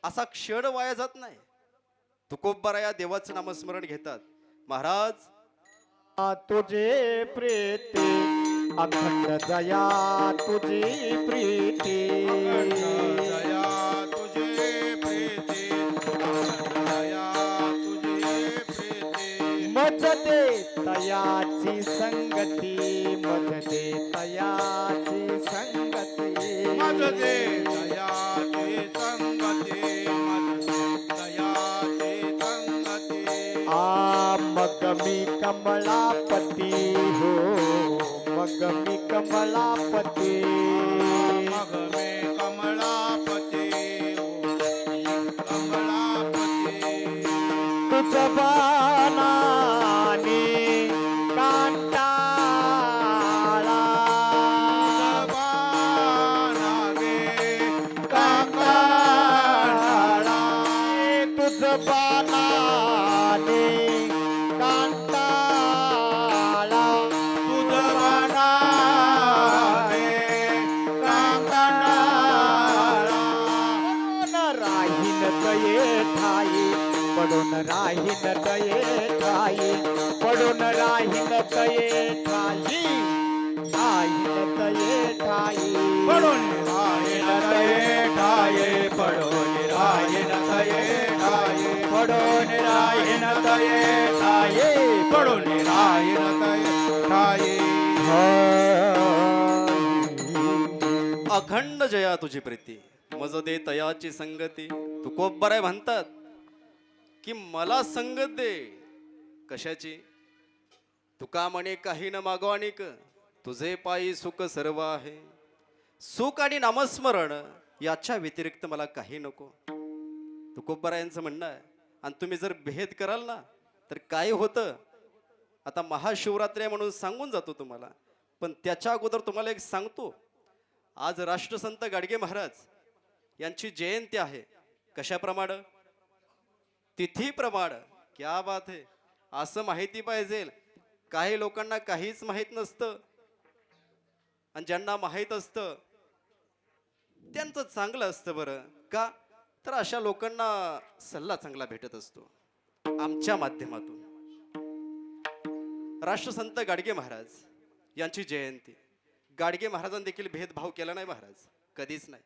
असा क्षण वाया जात नाही. तुकोबराय या देवाचं नामस्मरण घेतात. महाराज तुझे प्रीती अखंड दया तुझी प्रीती. दया तुझे प्रीती. दया तुझे प्रीती. मज दे तयाची संगती, मज दे तयाची संगती. मज दे दयाची संगती. मज दे दयाची संगती. मग मी कमलापती हो, मग मी कमलापती. मग मे कमलापती. कमलापती. तुझ बाणाने कांटाळा, बाणागे कांटाळा. तुझ बाणाने कांटाळा. तुझ बाणागे कांटाळा. पडून राहीन तये ठाई, पडून राहीन तये ठाई, राहीन तये ठाई. पडून राहीन तये ठाये. पडून राहीन तये ठाये. पडून राहीन तये ठाई. पडून राहीन तये ठाये. अखंड जया तुझी प्रीती, मज दे तयाची संगती. तुकोबराय म्हणतात की मला संगत दे. कशाची? तुका म्हणे काही न मागवानिक, तुझे पायी सुख सर्व आहे. सुख आणि नामस्मरण याच्या व्यतिरिक्त मला काही नको. तुकोबरायांचं म्हणणं आहे. आणि तुम्ही जर भेद कराल ना तर काय होतं, आता महाशिवरात्री म्हणून सांगून जातो तुम्हाला, पण त्याच्या अगोदर तुम्हाला एक सांगतो. आज राष्ट्रसंत गाडगे महाराज यांची जयंती आहे. कशाप्रमाणे? तिथीप्रमाणे. क्या बात आहे. असं माहिती पाहिजे. काही लोकांना काहीच माहीत नसतं आणि ज्यांना माहीत असतं त्यांचं चांगलं असतं. बरं का? तर अशा लोकांना सल्ला चांगला भेटत असतो आमच्या माध्यमातून. राष्ट्रसंत गाडगे महाराज यांची जयंती. गाडगे महाराजांनी देखील भेदभाव केला नाही महाराज, कधीच नाही.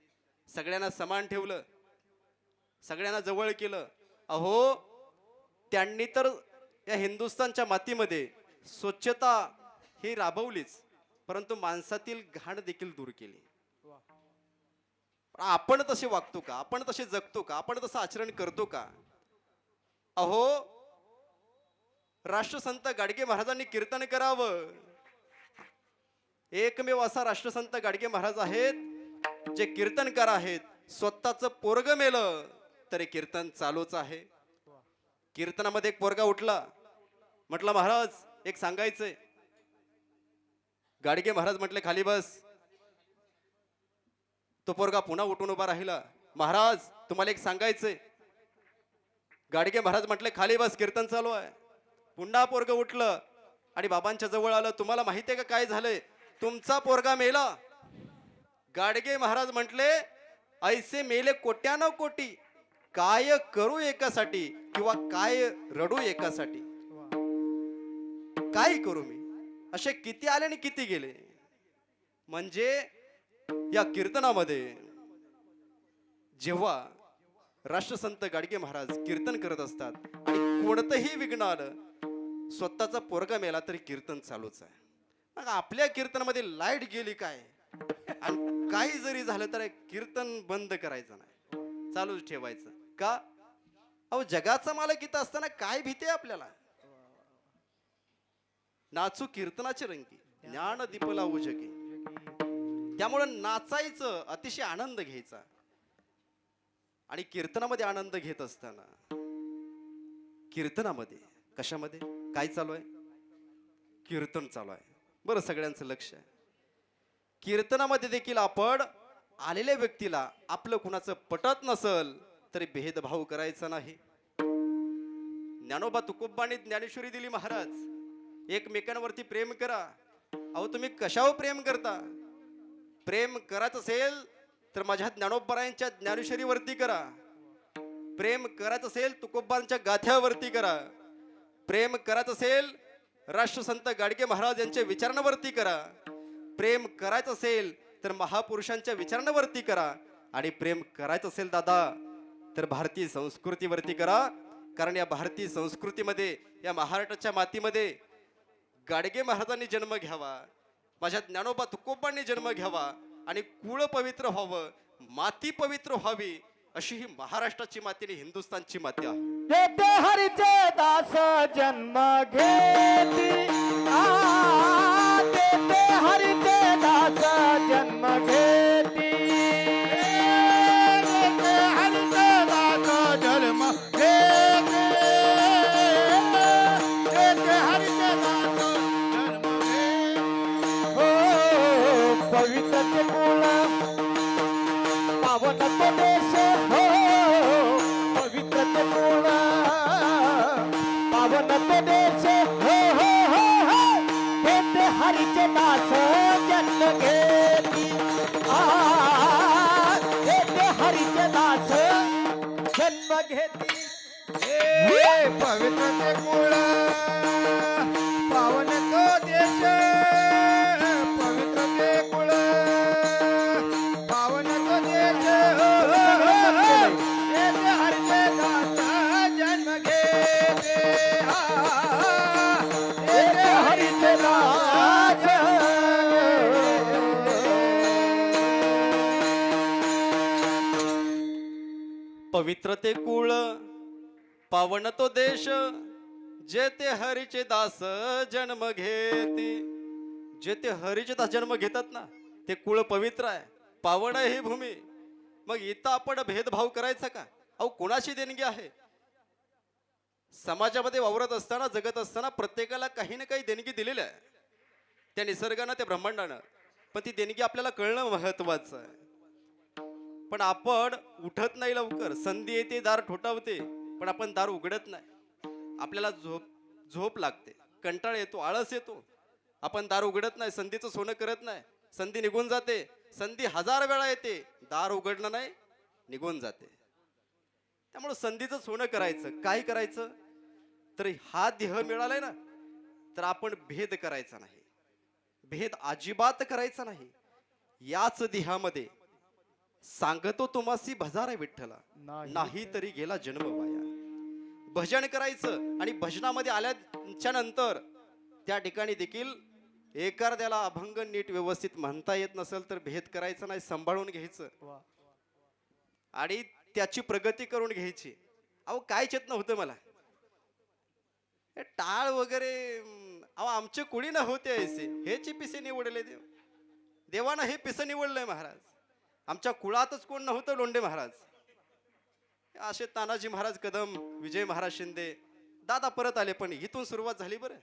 सगळ्यांना समान ठेवलं, सगळ्यांना जवळ केलं. अहो त्यांनी तर या हिंदुस्थानच्या मातीमध्ये स्वच्छता ही राबवलीच, परंतु माणसातील घाण देखील दूर केली. आपण तसे वागतो का? आपण तसे जगतो का? आपण तसं आचरण करतो का? अहो राष्ट्रसंत गाडगे महाराजांनी कीर्तन करावं. एकमेव असा राष्ट्रसंत गाडगे महाराज आहेत जे कीर्तनकार आहेत. स्वतःचं पोरग मेलं तरी कीर्तन चालूच आहे. कीर्तनामध्ये एक पोरगा उठला, म्हटला महाराज एक सांगायचंय. गाडगे महाराज म्हटले खाली बस. तो पोरगा पुन्हा उठून उभा राहिला. महाराज तुम्हाला एक सांगायचंय. गाडगे महाराज म्हटले खाली बस, कीर्तन चालू आहे. पुन्हा पोरग उठलं आणि बाबांच्या जवळ आलं. तुम्हाला माहिती आहे का काय झालंय? तुमचा पोरगा मेला. गाडगे महाराज म्हटले ऐसे मेले कोट्यानो कोटी, काय करू एकासाठी किंवा काय रडू एकासाठी. काय करू मी, असे किती आले आणि किती गेले. म्हणजे या कीर्तनामध्ये जेव्हा राष्ट्रसंत गाडगे महाराज कीर्तन करत असतात आणि कोणतंही विघ्न आलं, स्वतःचा पोरगा मेला तरी कीर्तन चालूच आहे. मग आपल्या कीर्तनामध्ये लाईट गेली काय आणि काही जरी झालं तर कीर्तन बंद करायचं नाही, चालूच ठेवायचं. का? अहो जगाचा मालक इथं असताना काय भीती आहे आपल्याला. नाचू कीर्तनाचे रंगी, ज्ञान दीपला उजगी. त्यामुळं नाचायचं, अतिशय आनंद घ्यायचा. आणि कीर्तनामध्ये आनंद घेत असताना कीर्तनामध्ये कशामध्ये काय चालू आहे? कीर्तन चालू आहे. बरं, सगळ्यांचं लक्ष आहे. कीर्तनामध्ये देखील आपण आलेल्या व्यक्तीला आपलं कुणाचं पटत नसल तरी भेदभाव करायचा नाही. ज्ञानोबा तुकोबांनी ज्ञानेश्वरी दिली. महाराज एकमेकांवरती प्रेम करा. अहो तुम्ही कशावर प्रेम करता? प्रेम करायचं असेल तर माझ्या ज्ञानोबारायांच्या ज्ञानेश्वरीवरती करा. प्रेम करायचं असेल तुकोबांच्या गाथ्यावरती करा. प्रेम करायचं असेल राष्ट्रसंत गाडगे महाराज यांच्या विचारांवरती करा. प्रेम करायचं असेल तर महापुरुषांच्या विचारांवरती करा. आणि प्रेम करायचं असेल दादा तर भारतीय संस्कृतीवरती करा. कारण या भारतीय संस्कृतीमध्ये, या महाराष्ट्राच्या मातीमध्ये गाडगे महाराजांनी जन्म घ्यावा, माझ्या ज्ञानोबा तुकोबांनी जन्म घ्यावा आणि कुळ पवित्र व्हावं, माती पवित्र व्हावी, अशी ही महाराष्ट्राची माती आणि हिंदुस्थानची माती आहे. येते हरीचे दास जन्म घेती, येते हरीचे दास जन्म घेती, येते हरीचे दास जन्म घेती, येते हरीचे दास जन्म घेती. हो पवित्र ते मूळ पावन तो देश, हो पवित्र ते मूळ पावन तो देश, हो हो हो हो येते हरीचे दास जन्म घेती, येते हरीचे दास जन्म घेती. हे पवित्र ते मूळ पावन तो देश, पवित्र ते कुळ पावन तो देश. येते हरीचे दास जन्म घेते, येते हरीचे दास. पवित्र ते कुळ पावन तो देश, जे ते हरीचे दास जन्म घेती. जे ते हरीचे दास जन्म घेतात ना, ते कुळ पवित्र आहे, पावन आहे ही भूमी. मग इथं आपण भेदभाव करायचा का? अहो कोणाची देणगी आहे? समाजामध्ये वावरत असताना, जगत असताना प्रत्येकाला काही ना काही देणगी दिलेली आहे, त्या निसर्गानं, त्या ब्रह्मांडानं. पण ती देणगी आपल्याला कळणं महत्वाचं आहे. पण आपण उठत नाही लवकर. संधी येते, दार ठोठावते, पण आपण दार उघडत नाही. आपल्याला झोप लागते, कंटाळ येतो, आळस येतो, आपण दार उघडत नाही, संधीचं सोनं करत नाही. संधी निघून जाते. संधी 1000 वेळा येते, दार उघडणं नाही, निघून जाते. त्यामुळे संधीचं सोनं करायचं. काय करायचं? तर हा देह मिळालाय ना, तर आपण भेद करायचा नाही, भेद अजिबात करायचा नाही. याच देहामध्ये सांगतो तुम्हासी भजारा विठ्ठला, नाही तरी गेला जन्म वाया. भजन करायचं आणि भजनामध्ये आल्याच्या नंतर त्या ठिकाणी देखील एखाद्याला अभंग नीट व्यवस्थित म्हणता येत नसेल तर भेद करायचा नाही, सांभाळून घ्यायचं आणि त्याची प्रगती करून घ्यायची. अहो काय चेतन होतं मला, हे टाळ वगैरे, अहो आमचे कुणी न होते ऐसे, हेची पिसे निवडले देव. देवानं हे पिसं निवडलंय महाराज. आमच्या कुळातच कोण नव्हतं लोंढे महाराज. असे तानाजी महाराज कदम, विजय महाराज शिंदे, दादा परत आले, पण इथून सुरुवात झाली. बरं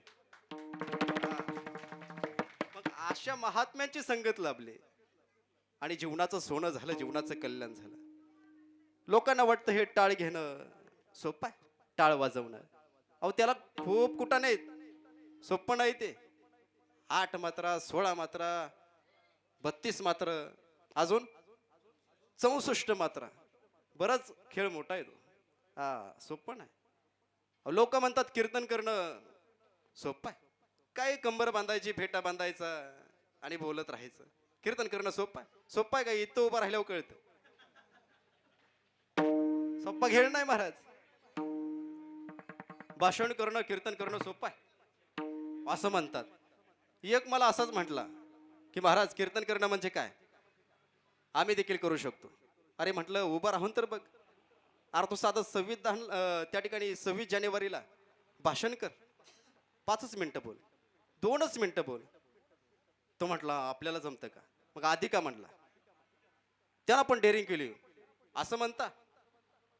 मग अशा महात्म्यांची संगत लाभले आणि जीवनाचं सोनं झालं, जीवनाचं कल्याण झालं. लोकांना वाटतं हे टाळ घेणं सोपं आहे, टाळ वाजवणं. अहो त्याला खूप कुठं नाहीत, सोपं नाही ते. 8 मात्रा, 16 मात्रा, 32 मात्र, अजून 64 मात्रा. बराच खेळ मोठा आहे तो. हा, सोपं नाही. लोक म्हणतात कीर्तन करणं सोपं आहे. काय कंबर बांधायची, फेटा बांधायचा आणि बोलत राहायचं. कीर्तन करणं सोपं आहे? सोपं आहे का? इथं उभं राहिल्यावर कळतं. सोपा खेळ नाही महाराज. भाषण करणं, कीर्तन करणं सोपं आहे असं म्हणतात. एक मला असंच म्हटला की महाराज कीर्तन करणं म्हणजे काय, आम्ही देखील करू शकतो. अरे म्हटलं उभं राहून तर बघ. अरे तू साधं संविधान त्या ठिकाणी 26 जानेवारीला भाषण कर, 5 मिनिटं बोल, 2 मिनिटं बोल. तो म्हटला आपल्याला जमतं का? मग आधी का म्हटला? त्यानं पण डेअरिंग केली असं म्हणता,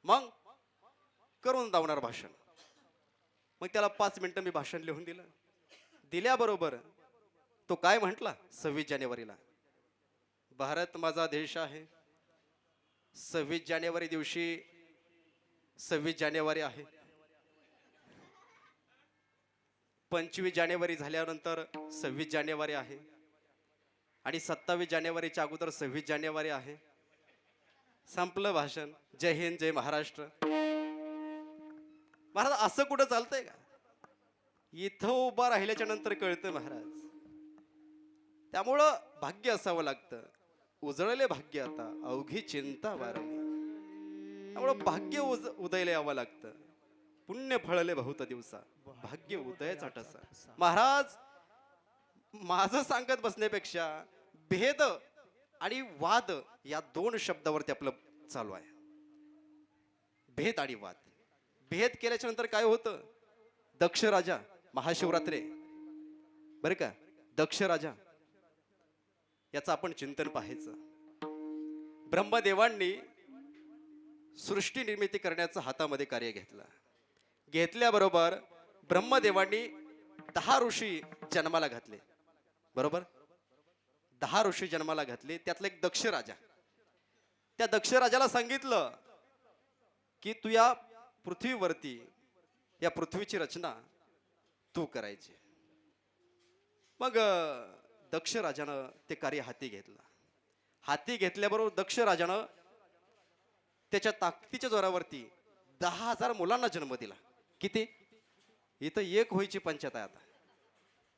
मग करून दावणार भाषण. मग त्याला 5 मिनिटं मी भाषण लिहून दिलं. दिल्याबरोबर तो काय म्हटला 26 जानेवारीला, भारत माझा देश आहे. 26 जानेवारी दिवशी 26 जानेवारी आहे. 25 जानेवारी झाल्यानंतर 26 जानेवारी आहे आणि 27 जानेवारीच्या अगोदर 26 जानेवारी आहे. संपलं भाषण. जय हिंद, जय महाराष्ट्र. महाराज असं कुठं चालतंय का? इथं उभा राहिल्याच्या नंतर कळतं महाराज. त्यामुळं भाग्य असावं लागतं. उजळले भाग्य आता अवघी चिंता वारली. त्यामुळं भाग्य उदयला यावं लागतं. पुण्य फळले बहुत दिवसा, भाग्य उदयाचा ठसा. महाराज माझं सांगत बसण्यापेक्षा भेद आणि वाद या 2 शब्दावरती आपलं चालू आहे. भेद आणि वाद. भेद केल्याच्या नंतर काय होतं? दक्ष राजा, महाशिवरात्री बरं का, दक्ष राजा याचं आपण चिंतन पाहायचं. ब्रह्मदेवांनी सृष्टी निर्मिती करण्याचं हातामध्ये कार्य घेतलं. घेतल्याबरोबर ब्रह्मदेवांनी 10 ऋषी जन्माला घातले. बरोबर, 10 ऋषी जन्माला घातले. त्यातला एक दक्ष राजा. त्या दक्ष राजाला सांगितलं की तू या पृथ्वीवरती, या पृथ्वीची रचना तू करायची. मग दक्ष राजानं ते कार्य हाती घेतलं. हाती घेतल्याबरोबर दक्ष राजानं त्याच्या ताकदीच्या जोरावरती 10,000 मुलांना जन्म दिला. किती? इथं एक व्हायची पंचायत आहे आता,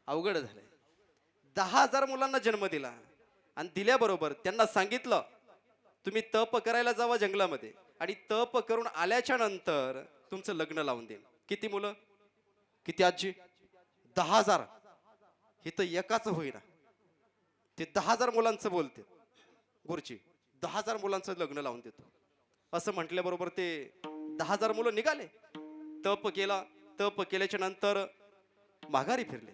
अवघड झालंय. 10,000 मुलांना जन्म दिला आणि दिल्याबरोबर त्यांना सांगितलं तुम्ही तप करायला जावा जंगलामध्ये आणि तप करून आल्याच्या नंतर तुमचं लग्न लावून देईन. किती मुलं? किती आजी? 10,000. इथं एकाच होईना, ते 10,000 मुलांचं बोलते गुरुजी. 10,000 मुलांचं लग्न लावून देतो असं म्हटल्याबरोबर ते 10,000 मुलं निघाले. तप केला. तप केल्याच्या नंतर माघारी फिरले.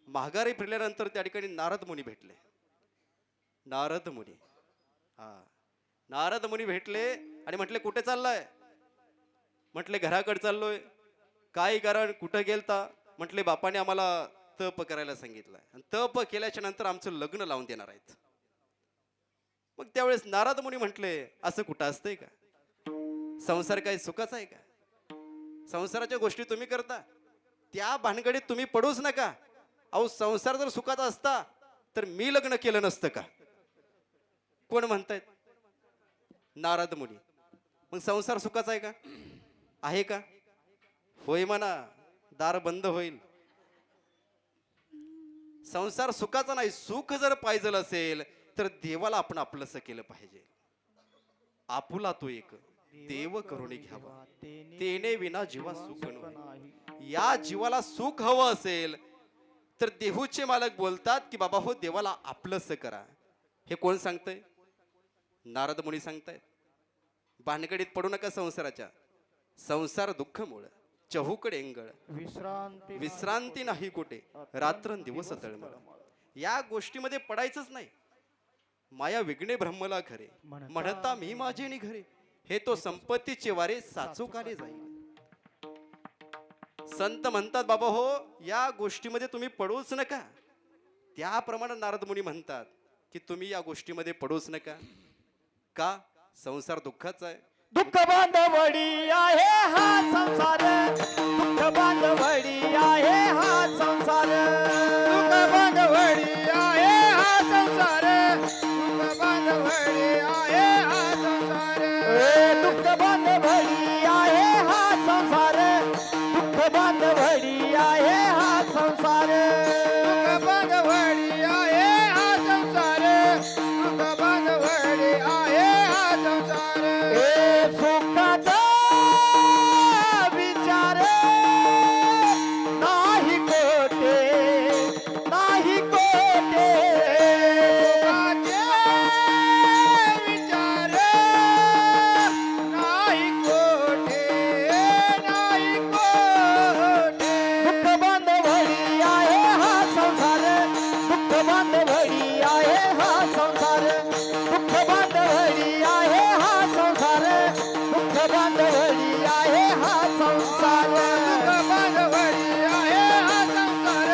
माघारी फिरल्यानंतर त्या ठिकाणी नारद मुनी भेटले. नारद मुनी, हा, नारद मुनी भेटले आणि म्हटले कुठे चाललाय? म्हटले घराकडे चाललोय. काय कारण? कुठं गेलता? म्हटले बापाने आम्हाला तप करायला सांगितलंय आणि तप केल्याच्या नंतर आमचं लग्न लावून देणार आहेत. मग त्यावेळेस नारद मुनी म्हटले असं कुठं असतंय का? संसार काय सुखाचा आहे का? संसाराच्या गोष्टी तुम्ही करता, त्या भानगडीत तुम्ही पडूच नका. अहो संसार जर सुखाचा असता तर मी लग्न केलं नसतं का? कोण म्हणतायत? नारद मुनी. मग संसार सुखाचा आहे का? आहे का? होय म्हणा, दार बंद होईल. संसार सुखाचा नाही. सुख जर पाहिजे असेल तर देवाला आपण आपलंसं केलं पाहिजे. आपुला तो एक देव करून घ्यावा, तेने विना जीवा सुख नाही. या जीवाला सुख हवं असेल तर देहूचे मालक बोलतात की बाबा हो देवाला आपलंसं करा. हे कोण सांगतंय? नारद मुनी सांगतायत. भानगडीत पडू नका संसाराच्या. संसार दुःख मूळ, चहूकडे एंगळ, विश्रांती नाही कुठे, रात्रंदिवस तळमळ. या गोष्टीमध्ये पडायचंच नाही. माया विघ्ने ब्रह्मला खरे, म्हणता मी माझे नि घरे, हे तो संपत्तीचे वारे साचोकाले जाईल. संत म्हणतात बाबा हो या गोष्टीमध्ये तुम्ही पडूच नका. त्याप्रमाणे नारद मुनी म्हणतात की तुम्ही या गोष्टीमध्ये पडूच नका. का? संसार दुःखाचा आहे. दुःख बांधवडी आहे हा संसार, दुःख बांधवडी आहे हा संसार, दुःख बांधवडी आहे हा संसार, दुःख बांधवडी आहे हा संसार, दुःख बांधवडी आहे हा संसार, दुःख बांधवडी आहे हा संसार, दुःख बांधवडी आहे हा संसार, दुःख बांधवडी आहे हा संसार, सुखाचा विचार नाही कोटे, नाही कोटे, सुखाचे विचार नाही कोठे, नाही कोठे. दुःख बांधवडी आहे हा संसार, दुःख बांधवडी आहे हा संसार, दुःख बांधवडी आहे हा संसार, दुःख बांधवडी आहे हा संसार, दुःख बांधवडी आहे हा संसार,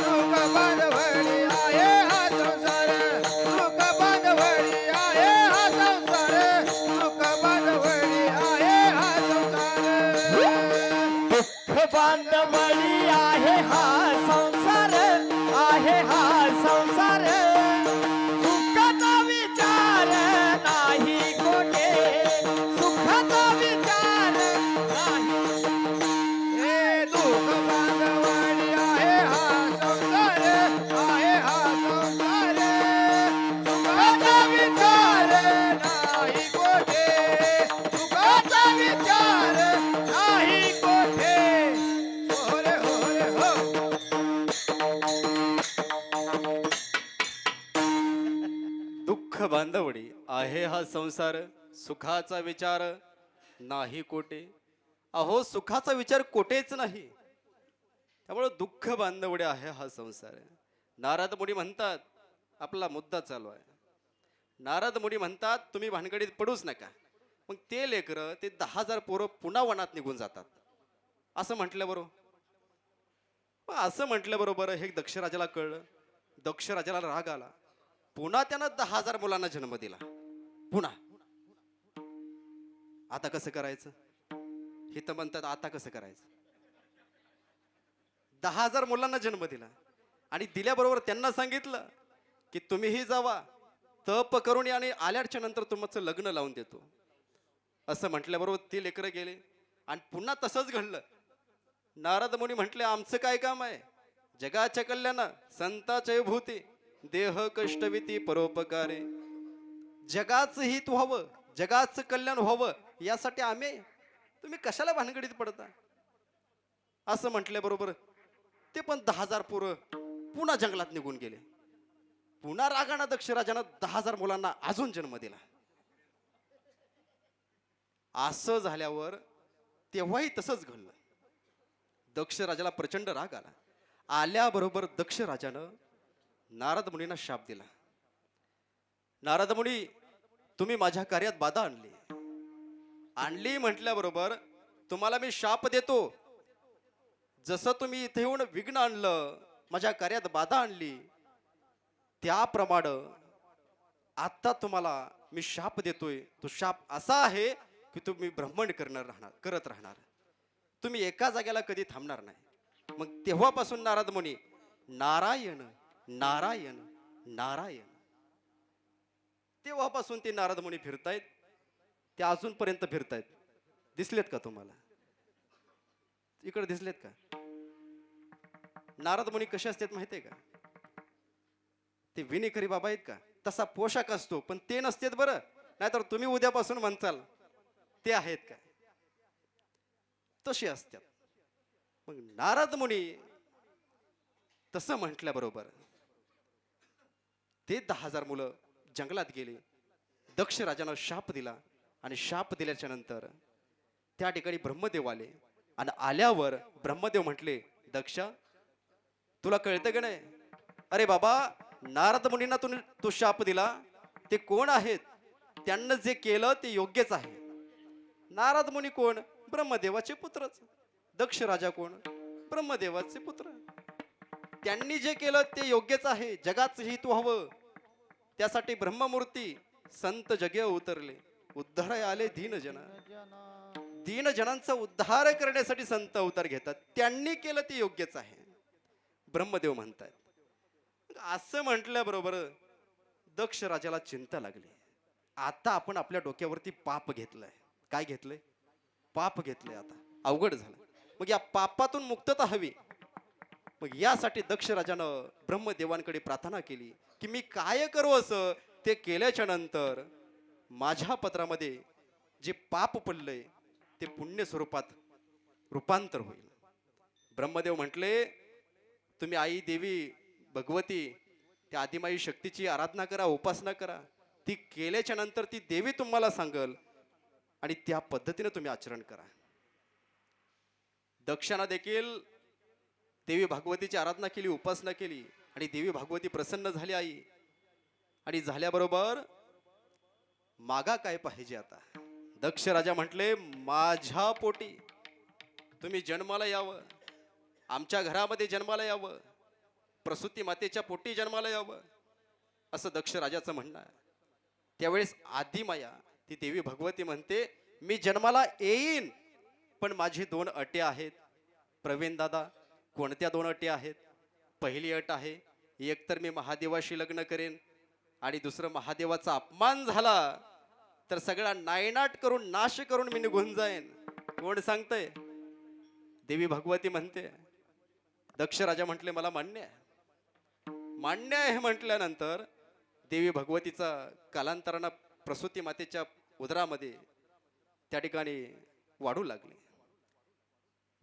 दुःख बांधवडी आहे हा संसार, दुःख बांधवडी आहे हा संसार, दुःख बांधवडी आहे हा संसार. दुःख बांधवडी आहे हा संसार, आहे हा संसार, सुखाचा विचार नाही कोठे, सुखाचा विचार नाही. हे दुःख बांधवडी आहे हा संसार, आहे हा संसार, सुखाचा विचार नाही कोठे, सुखाचा विचार नाही कोठे. हो रे हो रे हो. दुःख बांधवडी आहे हा संसार, सुखाचा विचार नाही कोटे. अहो सुखाचा विचार कोटेच नाही, त्यामुळे दुःख बांधवडी आहे हा संसार. नारद मुनी म्हणतात आपला मुद्दा चालू आहे. नारद मुनी म्हणतात तुम्ही भानगडीत पडूच नका. मग ते लेकरं ते 10,000 पोरं पुन्हा वनात निघून जातात. असं म्हटलं बरोबर. असं म्हटलं बरोबर हे दक्ष राजाला कळलं. दक्ष राजाला राग आला. पुन्हा त्यानं 10,000 मुलांना जन्म दिला. पुन्हा आता कसं करायचं? हे तर म्हणतात आता कसं करायचं? 10,000 मुलांना जन्म दिला आणि दिल्याबरोबर त्यांना सांगितलं की तुम्हीही जावा तप करून या आणि आल्याच्या नंतर तुमचं लग्न लावून देतो. असं म्हटल्याबरोबर ते लेकरं गेले आणि पुन्हा तसंच घडलं. नारद मुनी म्हटले आमचं काय काम आहे? जगाच्या कल्याण संताचे भूती देह कष्टविती परोपकारे. जगाचं हित व्हावं, जगाचं कल्याण व्हावं यासाठी आम्ही, तुम्ही कशाला भानगडीत पडता? असं म्हटल्याबरोबर ते पण 10,000 पोरं पुन्हा जंगलात निघून गेले. पुन्हा रागानं दक्ष राजानं 10,000 मुलांना अजून जन्म दिला. असं झाल्यावर तेव्हाही तसंच घडलं. दक्ष राजाला प्रचंड राग आला. आल्याबरोबर दक्ष राजानं नारद मुनींना शाप दिला. नारद मुनी तुम्ही माझ्या कार्यात बाधा आणली म्हटल्याबरोबर तुम्हाला मी शाप देतो. जसं तुम्ही इथे येऊन विघ्न आणलं, माझ्या कार्यात बाधा आणली, त्याप्रमाणे आता तुम्हाला मी शाप देतोय. तो शाप असा आहे की तुम्ही ब्रह्मण करत राहणार. तुम्ही एका जागेला कधी थांबणार नाही. मग तेव्हापासून नारद मुनी नारायण नारायण नारायण, तेव्हापासून ते नारद मुनी फिरतायत. ते अजूनपर्यंत फिरतायत. दिसलेत का तुम्हाला? इकडे दिसलेत का? नारद मुनी कसे असतात माहितीये का? ते विनीकरी बाबा आहेत का? तसा पोशाख असतो पण ते नसतेत बरं. नाहीतर तुम्ही उद्यापासून म्हणचाल ते आहेत का? तसे असतात. मग नारद मुनी तसं म्हटल्याबरोबर ते 10,000 मुलं जंगलात गेले. दक्ष राजानं शाप दिला आणि शाप दिल्याच्या नंतर त्या ठिकाणी ब्रह्मदेव आले आणि आल्यावर ब्रह्मदेव म्हटले दक्षा तुला कळतं का नाही? अरे बाबा नारद मुनींना तू शाप दिला ते कोण आहेत? त्यांना जे केलं ते योग्यच आहे. नारद मुनी कोण? ब्रह्मदेवाचे पुत्रच. दक्ष राजा कोण? ब्रह्मदेवाचे पुत्र. त्यांनी जे केलं ते योग्यच आहे. जगाचं हित व्हावं त्यासाठी ब्रह्ममूर्ती संत जगे उतरले. उद्धार आले दीनजना. दीन जनांचा उद्धार करण्यासाठी संत अवतार घेतात. त्यांनी केलं ते योग्यच आहे ब्रह्मदेव म्हणतात. असं म्हटल्याबरोबर दक्ष राजाला चिंता लागली. आता आपण आपल्या डोक्यावरती पाप घेतलंय. काय घेतलंय? पाप घेतलंय. आता अवघड झालं. मग या पापातून मुक्तता हवी. मग यासाठी दक्ष राजानं ब्रह्मदेवांकडे प्रार्थना केली की मी काय करू. असं ते केल्याच्या नंतर माझ्या पत्रामध्ये जे पाप पडलंय ते पुण्य स्वरूपात रूपांतर होईल. ब्रह्मदेव म्हटले तुम्ही आई देवी भगवती त्या आदिमाई शक्तीची आराधना करा, उपासना करा. ती केल्याच्या नंतर ती देवी तुम्हाला सांगल आणि त्या पद्धतीने तुम्ही आचरण करा. दक्षाना देखील देवी भागवतीची आराधना केली, उपासना केली आणि देवी भागवती प्रसन्न झाली आई. आणि झाल्याबरोबर मागा काय पाहिजे आता. दक्ष राजा म्हटले माझ्या पोटी तुम्ही जन्माला यावं, आमच्या घरामध्ये जन्माला यावं, प्रसूती मातेच्या पोटी जन्माला यावं, असं दक्ष राजाचं म्हणणं आहे. त्यावेळेस आदिमाया ती देवी भगवती म्हणते मी जन्माला येईन पण माझी 2 अटी आहेत. प्रवीण दादा कोणत्या 2 अटी आहेत? पहिली अट आहे एक तर मी महादेवाशी लग्न करेन आणि दुसरं महादेवाचा अपमान झाला तर सगळा नायनाट करून नाश करून मी निघून जाईन. कोण सांगतंय? देवी भगवती म्हणते. दक्ष राजा म्हटले मला मान्य आहे. मान्य आहे म्हटल्यानंतर देवी भगवतीचा कालांतरानं प्रसूती मातेच्या उदरामध्ये त्या ठिकाणी वाढू लागली.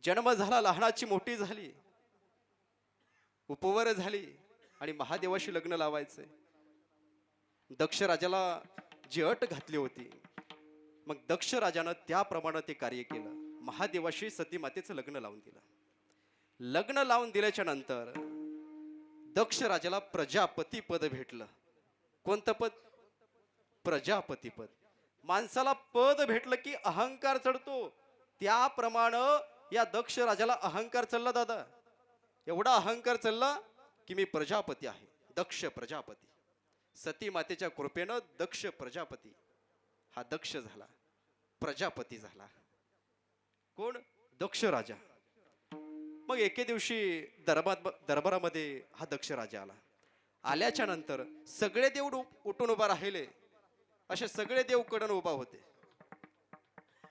जन्म झाला, लहानाची मोठी झाली, उपवर झाली आणि महादेवाशी लग्न लावायचंय. दक्ष राजाला जी अट घातली होती मग दक्ष राजानं त्याप्रमाणे ते कार्य केलं. महादेवाशी सती मातेचं लग्न लावून दिलं. लग्न लावून दिल्याच्या नंतर दक्ष राजाला प्रजापती पद भेटलं. कोणतं पद? प्रजापती पद. माणसाला पद भेटलं की अहंकार चढतो. त्याप्रमाणे या दक्ष राजाला अहंकार चढला दादा. एवढा अहंकार चढला की मी प्रजापती आहे, दक्ष प्रजापती. सती मातेच्या कृपेनं दक्ष प्रजापती हा दक्ष झाला, प्रजापती झाला. कोण? दक्ष राजा. मग एके दिवशी दरबारामध्ये हा दक्ष राजा आला. आल्याच्या नंतर सगळे देव उठून उभा राहिले. असे सगळे देव कडन उभा होते.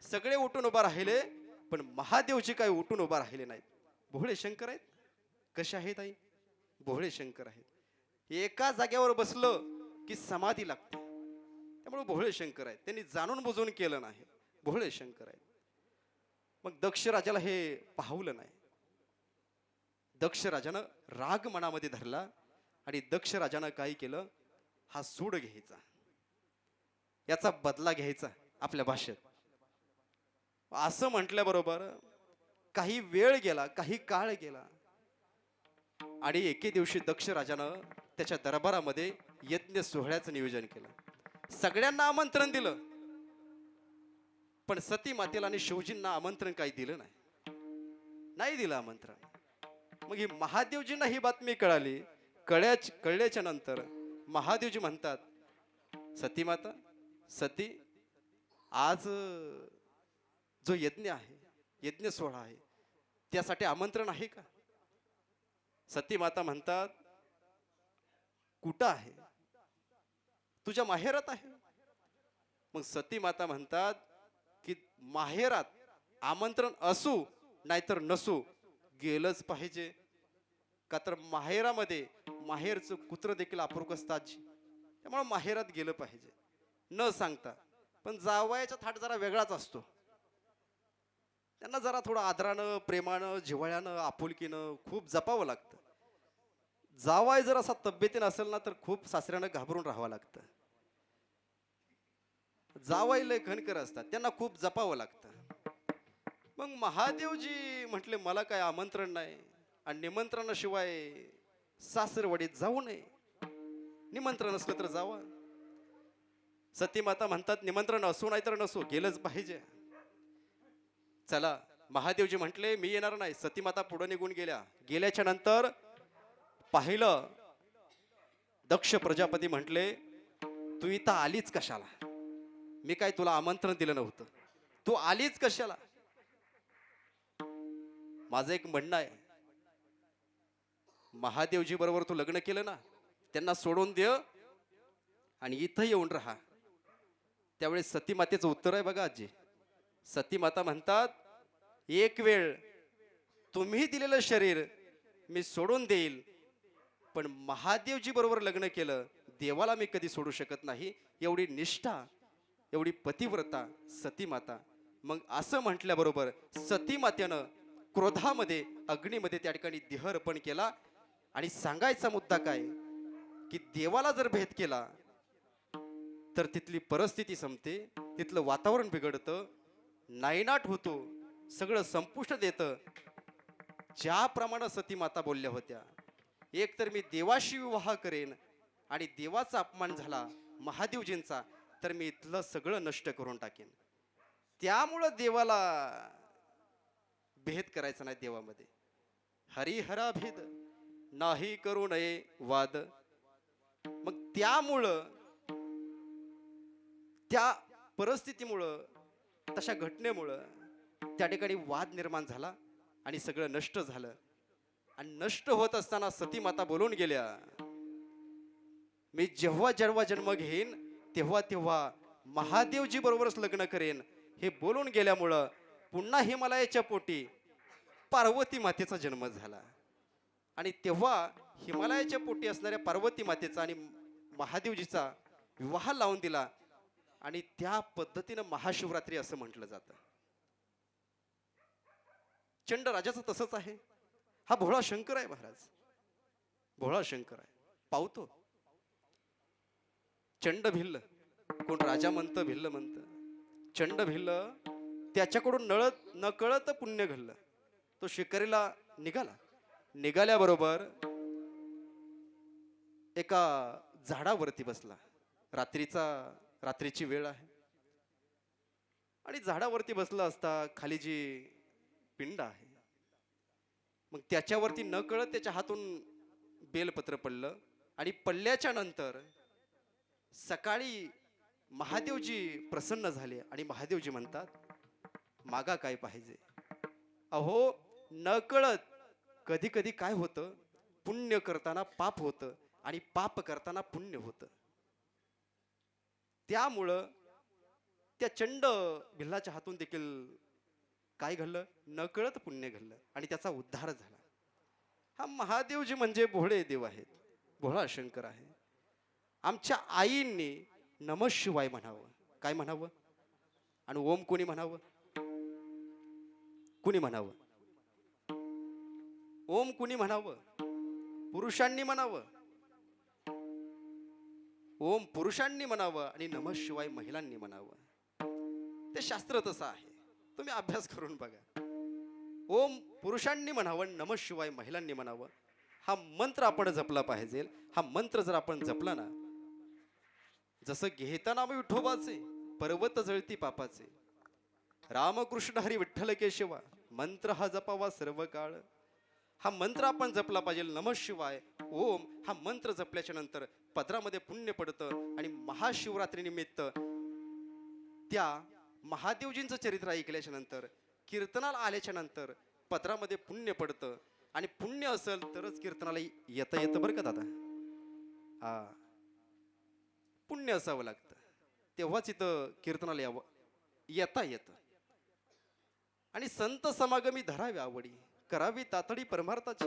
सगळे उठून उभा राहिले पण महादेवजी काय उठून उभा राहिले नाहीत. भोळे शंकर आहेत. कसे आहेत आई? भोळे शंकर आहेत. एका जागेवर बसलं की समाधी लागते. त्यामुळे भोळे शंकर आहेत. त्यांनी जाणून बुजून केलं नाही. भोळे शंकर आहेत. मग दक्ष राजाला हे पाहवलं नाही. दक्ष राजानं राग मनामध्ये धरला आणि दक्ष राजानं काय केलं? हा सूड घ्यायचा, याचा बदला घ्यायचा आपल्या भाषेत. असं म्हटल्याबरोबर काही वेळ गेला, काही काळ गेला आणि एके दिवशी दक्ष राजानं त्याच्या दरबारामध्ये यज्ञ सोहळ्याचं नियोजन केलं. सगळ्यांना आमंत्रण दिलं पण सती मातेला आणि शिवजींना आमंत्रण काही दिलं नाही दिलं आमंत्रण. मग ही महादेवजींना ही बातमी कळाली. कळल्याच्या नंतर महादेवजी म्हणतात सती माता, सती आज जो यज्ञ आहे, यज्ञ सोहळा आहे, त्यासाठी आमंत्रण आहे का? सती माता म्हणतात कुठं आहे? तुझ्या माहेरात आहे. मग सती माता म्हणतात की माहेरात आमंत्रण असू नाहीतर नसू गेलंच पाहिजे. का तर माहेरामध्ये माहेरचं कुत्र देखील अप्रूप असतात. त्यामुळे माहेरात गेलं पाहिजे न सांगता. पण जावयाचा थाट जरा वेगळाच असतो. त्यांना जरा थोडं आदरानं, प्रेमानं, जिव्हाळ्यानं, आपुलकीनं खूप जपावं लागतं. जावाय जर असा तब्येतीनं असेल ना तर खूप सासऱ्यानं घाबरून राहावं लागतं. जावाई लय खणकर असतात, त्यांना खूप जपावं लागतं. मग महादेवजी म्हटले मला काय आमंत्रण नाही आणि निमंत्रणाशिवाय सासरवाडीत जाऊ नये. निमंत्रण असलं तर जावा. सती माता म्हणतात निमंत्रण असो नाही तर नसो गेलंच पाहिजे. चला महादेवजी म्हटले मी येणार नाही. सती माता पुढे निघून गेल्याच्या नंतर पाहिलं दक्ष प्रजापती म्हटले, तू इथं आलीच कशाला? मी काय तुला आमंत्रण दिलं नव्हतं, तू आलीच कशाला? माझं एक म्हणणं आहे, महादेवजी बरोबर तू लग्न केलं ना, त्यांना सोडून दे आणि इथं येऊन राहा. त्यावेळेस सती मातेचं उत्तर आहे बघा आजी. सती माता म्हणतात, एक वेळ तुम्ही दिलेलं शरीर मी सोडून देईल, पण महादेवजी बरोबर लग्न केलं, देवाला मी कधी सोडू शकत नाही. एवढी निष्ठा, एवढी पतिव्रता सती माता. मग असं म्हटल्याबरोबर सती मातेनं क्रोधामध्ये अग्नीमध्ये त्या ठिकाणी देह अर्पण केला. आणि सांगायचा मुद्दा काय, की देवाला जर भेद केला तर तिथली परिस्थिती संपते, तिथलं वातावरण बिघडतं, नायनाट होतो, सगळं संपुष्ट येतं. ज्याप्रमाणे सती माता बोलल्या होत्या, एक तर मी देवाशी विवाह करेन आणि देवाचा अपमान झाला महादेवजींचा तर मी इथलं सगळं नष्ट करून टाकेन. त्यामुळं देवाला भेद करायचा नाही. देवामध्ये हरिहरा भेद नाही करू नये वाद. मग त्यामुळं, त्या परिस्थितीमुळं, तशा घटनेमुळं त्या ठिकाणी वाद निर्माण झाला आणि सगळं नष्ट झालं. आणि नष्ट होत असताना सती माता बोलून गेल्या, मी जेव्हा जेव्हा जन्म घेईन तेव्हा तेव्हा महादेवजी बरोबरच लग्न करेन. हे बोलून गेल्यामुळं पुन्हा हिमालयाच्या पोटी पार्वती मातेचा जन्म झाला. आणि तेव्हा हिमालयाच्या पोटी असणाऱ्या पार्वती मातेचा आणि महादेवजीचा विवाह लावून दिला. आणि त्या पद्धतीनं महाशिवरात्री असं म्हटलं जातं. चंड राजाचं तसंच आहे. हा भोळा शंकर आहे महाराज, भोळा शंकर आहे. पावतो चंड भिल्ल, कोण राजा म्हणतं, भिल्ल म्हणतं. चंड भिल्ल, त्याच्याकडून न कळत पुण्य घडलं. तो शिकारीला निघाला. निघाल्याबरोबर एका झाडावरती बसला. रात्रीची वेळ आहे आणि झाडावरती बसला असता खाली जी पिंड आहे, मग त्याच्यावरती न कळत त्याच्या हातून बेलपत्र पडलं. आणि पडल्याच्या नंतर सकाळी महादेवजी प्रसन्न झाले आणि महादेवजी म्हणतात, मागा काय पाहिजे? अहो, न कळत कधी कधी काय होतं, पुण्य करताना पाप होतं आणि पाप करताना पुण्य होतं. त्यामुळं त्या चंड भिल्लाच्या हातून देखील काय घडलं, न कळत पुण्य घडलं आणि त्याचा उद्धार झाला. हा महादेवजी म्हणजे भोळे देव आहेत, भोळा शंकर आहे. आमच्या आईंनी नमः शिवाय म्हणावं. काय म्हणावं? आणि ओम कोणी म्हणावं? कुणी म्हणावं? ओम कुणी म्हणावं? पुरुषांनी म्हणावं. ओम पुरुषांनी म्हणावं आणि नमः शिवाय महिलांनी म्हणावं. ते शास्त्र तसं आहे, तुम्ही अभ्यास करून बघा. ओम पुरुषांनी म्हणावं, नमः शिवाय महिलांनी म्हणावं. हा मंत्र आपण जपला पाहिजे. हा मंत्र जर आपण जपला ना, जसं घेताना विठोबाचे पर्वत जळती पापाचे, रामकृष्ण हरी विठ्ठल केशवा, मंत्र हा जपावा सर्व काळ. हा मंत्र आपण जपला पाहिजे. नमः शिवाय ओम हा मंत्र जपल्याच्या नंतर पदरामध्ये पुण्य पडतं. आणि महाशिवरात्री निमित्त त्या महादेवजींचं चरित्र ऐकल्याच्या नंतर, कीर्तनाला आल्याच्या नंतर पदरामध्ये पुण्य पडतं. आणि पुण्य असेल तरच कीर्तनाला येतं बरं का दादा. हा, पुण्य असावं लागतं, तेव्हाच इथं कीर्तनाला येता येतं. आणि संत समागमी धरावी आवडी, करावी तातडी परमार्थाची.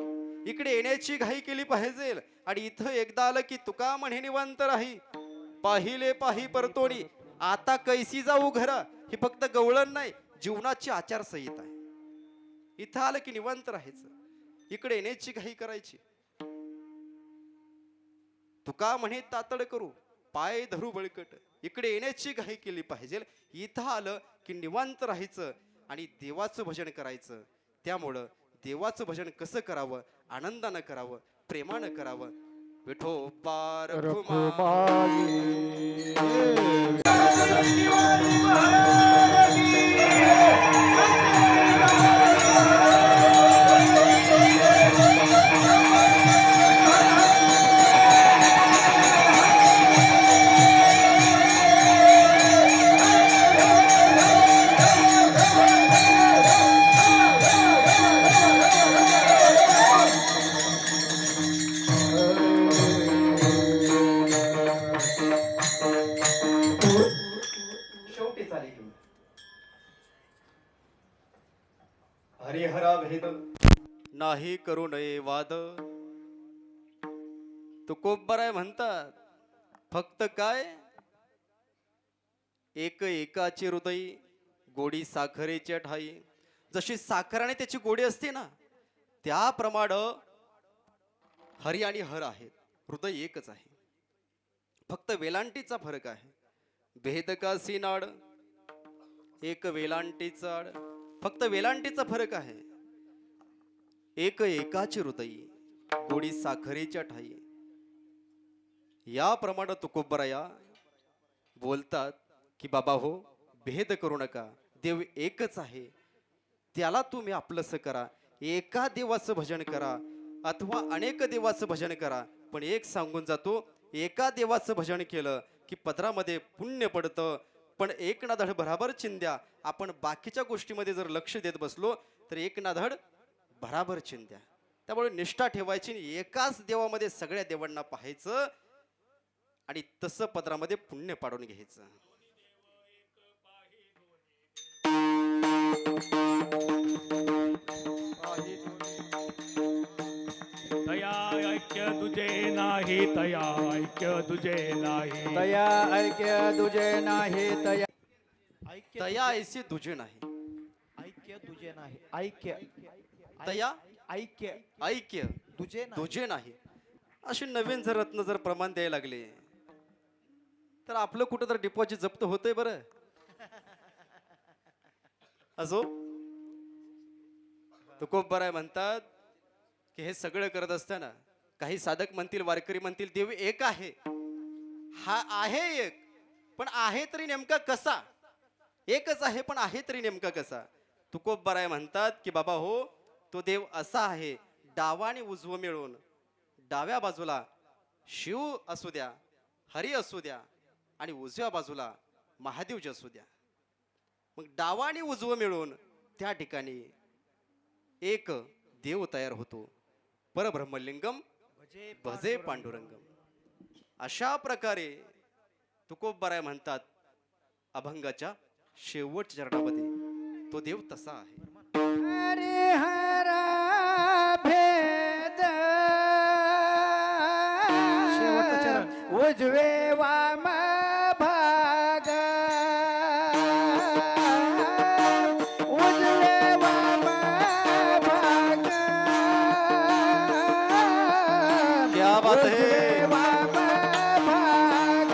इकडे येण्याची घाई केली पाहिजे. आणि इथं एकदा आलं की तुका म्हणे निवांत राही, पाहिले पाही परतोडी, आता कैसी जाऊ घरा. ही फक्त गवळण नाही, जीवनाची आचारसंहिता आहे. इथं आलं की निवांत राहायचं, इकडे येण्याची घाई करायची. तुका म्हणे तातड करू, पाय धरू बळकट. इकडे येण्याची घाई केली पाहिजे. इथं आलं की निवांत राहायचं आणि देवाचं भजन करायचं. त्यामुळं देवाचं भजन कसं करावं? आनंदानं करावं, प्रेमानं करावं. विठोबा रखुमाई. हरिहरा भेद नाही करू नये वाद. तुकोबराय म्हणतात फक्त काय एक एकाचे हृदय गोडी साखरेच्या ठाई. जशी साखर आणि त्याची गोडी असते ना त्याप्रमाणे हरी आणि हर आहेत. हृदय एकच आहे, फक्त वेलांटीचा फरक आहे. भेद का सीनाड एक वेलांटीचा आड, फक्त वेलांटीचा फरक आहे. एक एकाचे हृदय गोडी साखरेच्या ठाई. याप्रमाणे तुकोबराया बोलतात की बाबा हो, भेद करू नका, देव एकच आहे, त्याला तुम्ही आपलंसं करा. एका देवाचं भजन करा अथवा अनेक देवाचं भजन करा, पण एक सांगून जातो, एका देवाचं भजन केलं की पदरामध्ये पुण्य पडतं, पण एक ना धड भराभर चिंध्या. आपण बाकीच्या गोष्टीमध्ये जर लक्ष देत बसलो तर एक ना धड भराभर चिंध्या. त्यामुळे निष्ठा ठेवायची, एकाच देवामध्ये सगळ्या देवांना पाहायचं आणि तसं पदरामध्ये पुण्य पाडून घ्यायचं. तया ऐक्य तुझे नाही, तया ऐक्य तुझे नाही. तया ऐक्य तुझे नाही, तया ऐक्य तया ऐसे तुझे नाही, ऐक्य तुझे नाही, ऐक्य तया ऐक्य ऐक्य तुझे नाही. तुझे नाही. अशी नवीन जर रत्न जर प्रमाण द्यायला लागले तर आपलं कुठं तर डिपॉझिट जप्त होतंय बरं. असो, तुकोबराय म्हणतात की हे सगळं करत असताना काही साधक म्हणतील, वारकरी म्हणतील, देव एक आहे. हा आहे एक, पण आहे तरी नेमका कसा? एकच आहे पण आहे तरी नेमका कसा? तुकोबराय म्हणतात की बाबा हो, तो देव असा आहे, डावा आणि उजवं मिळून. डाव्या बाजूला शिव असू द्या, हरी असू द्या, आणि उजव्या बाजूला महादेवजी असू द्या. मग डावा आणि उजवं मिळून त्या ठिकाणी एक देव तयार होतो. परब्रह्मलिंगम भजे पांडुरंगम. अशा प्रकारे तुकोबराय म्हणतात अभंगाच्या शेवटच्या चरणामध्ये तो देव तसा आहे. हरिहर भेद उजवे वाम भाग, उजवे वाम भाग, क्या बात है. उजवे वाम भाग,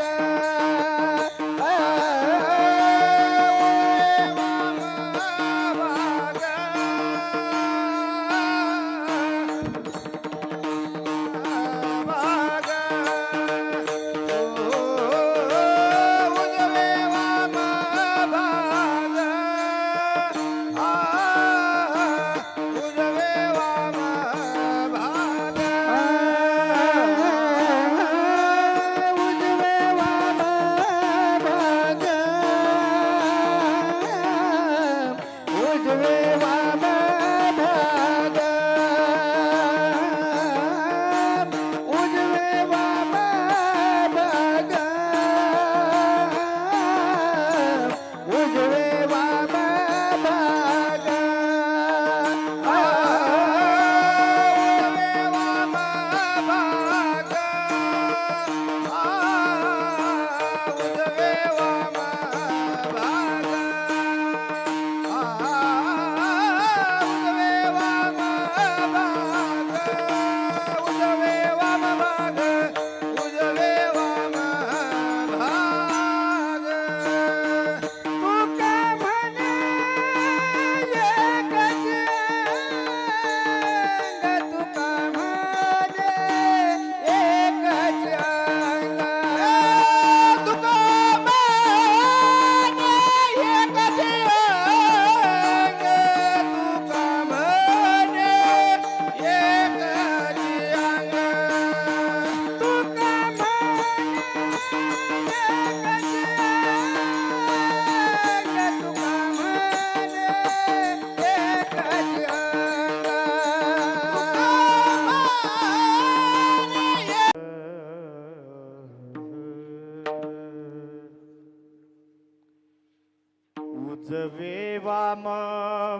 उजवे वाम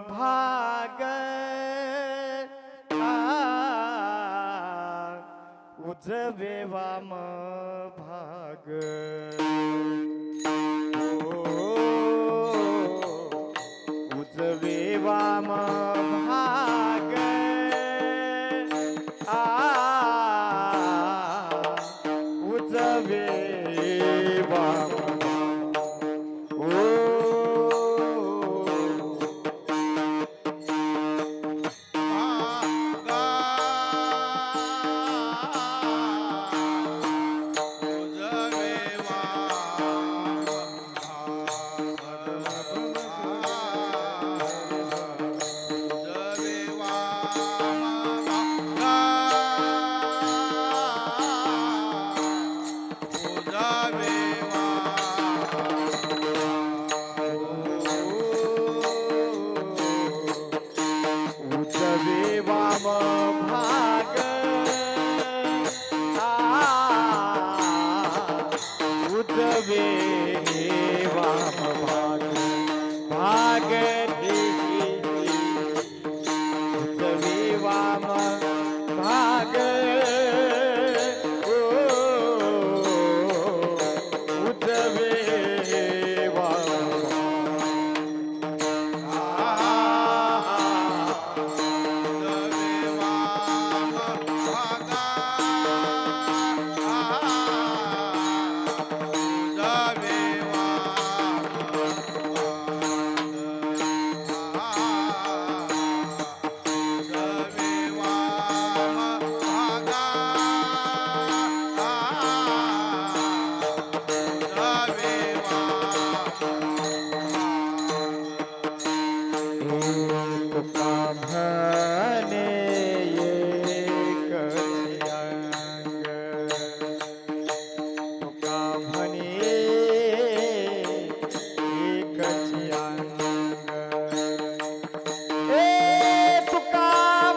भाग उजवे वाम भाग उजवे वाम भाग उजवे वाम उजवे वाम भाग उजवे वाम भाग भाग उजवे वाम भाग उजवे वाम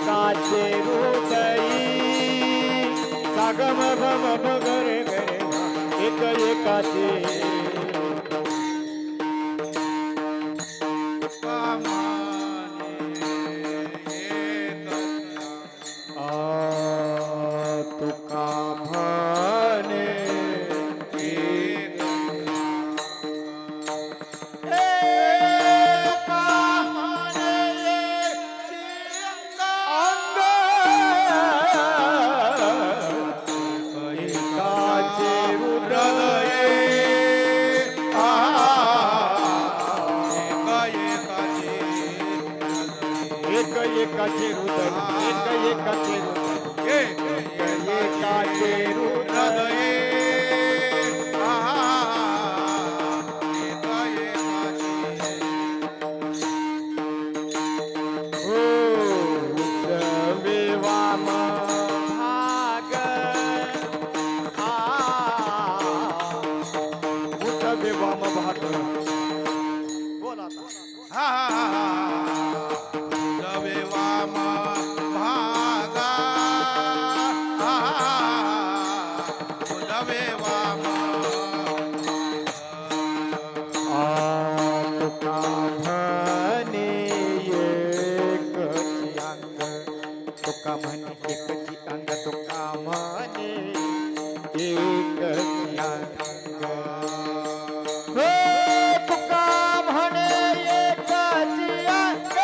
एकाचे हृदयी सागम भम भगरे गरे एक एकाचे तुका म्हणे एकाचे हृदय एकाचे हृदय एकाचे हृदय उजवे वाम भाग उजवे वाम भाग बोला तुका म्हणे एकची अंग तुका म्हणे एकची अंग तुका म्हणे एकची अंग तुका म्हणे एकची अंग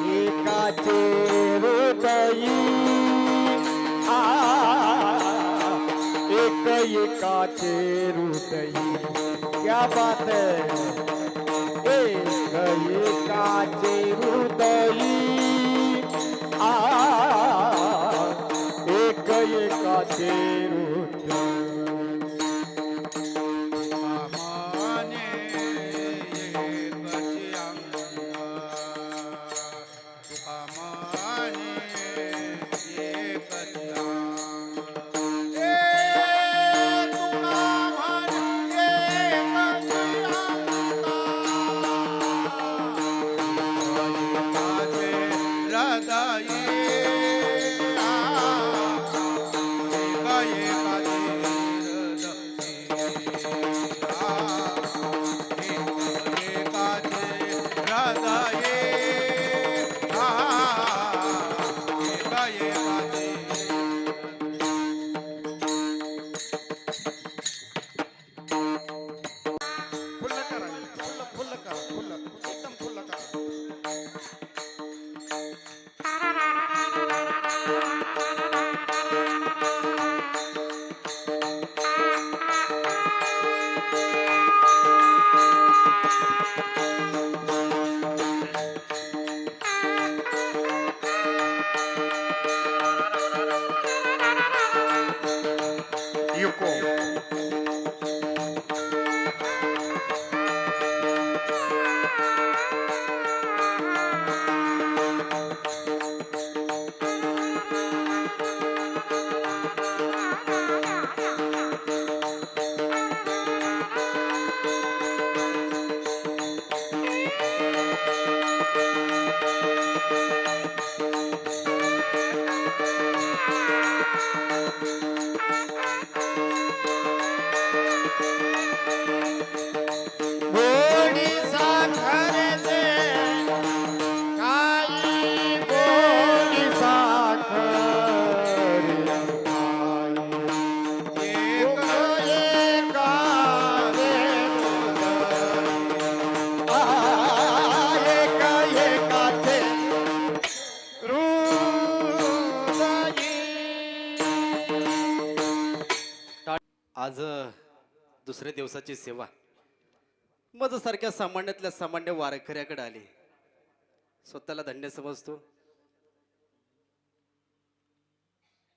एकाचे हृदयी एक एकाचे हृदयी क्या बात है एक एकाचे हृदयी एक एकाचे हृदय तुका म्हणे एकच अंग. ए तुका म्हणे एकच अंगा. एकाचे हृदये फुल्ल करा, फुल्ल करा, फुल्ल एकदम फुल्ल करा. युको गोडी साखरेचे काही गोडी साखर एक एका एका एकाचे हृदयी. आज दुसऱ्या दिवसाची सेवा माझं सारख्या सामान्यातल्या सामान्य वारकऱ्याकडे आली. स्वतःला धन्य समजतो.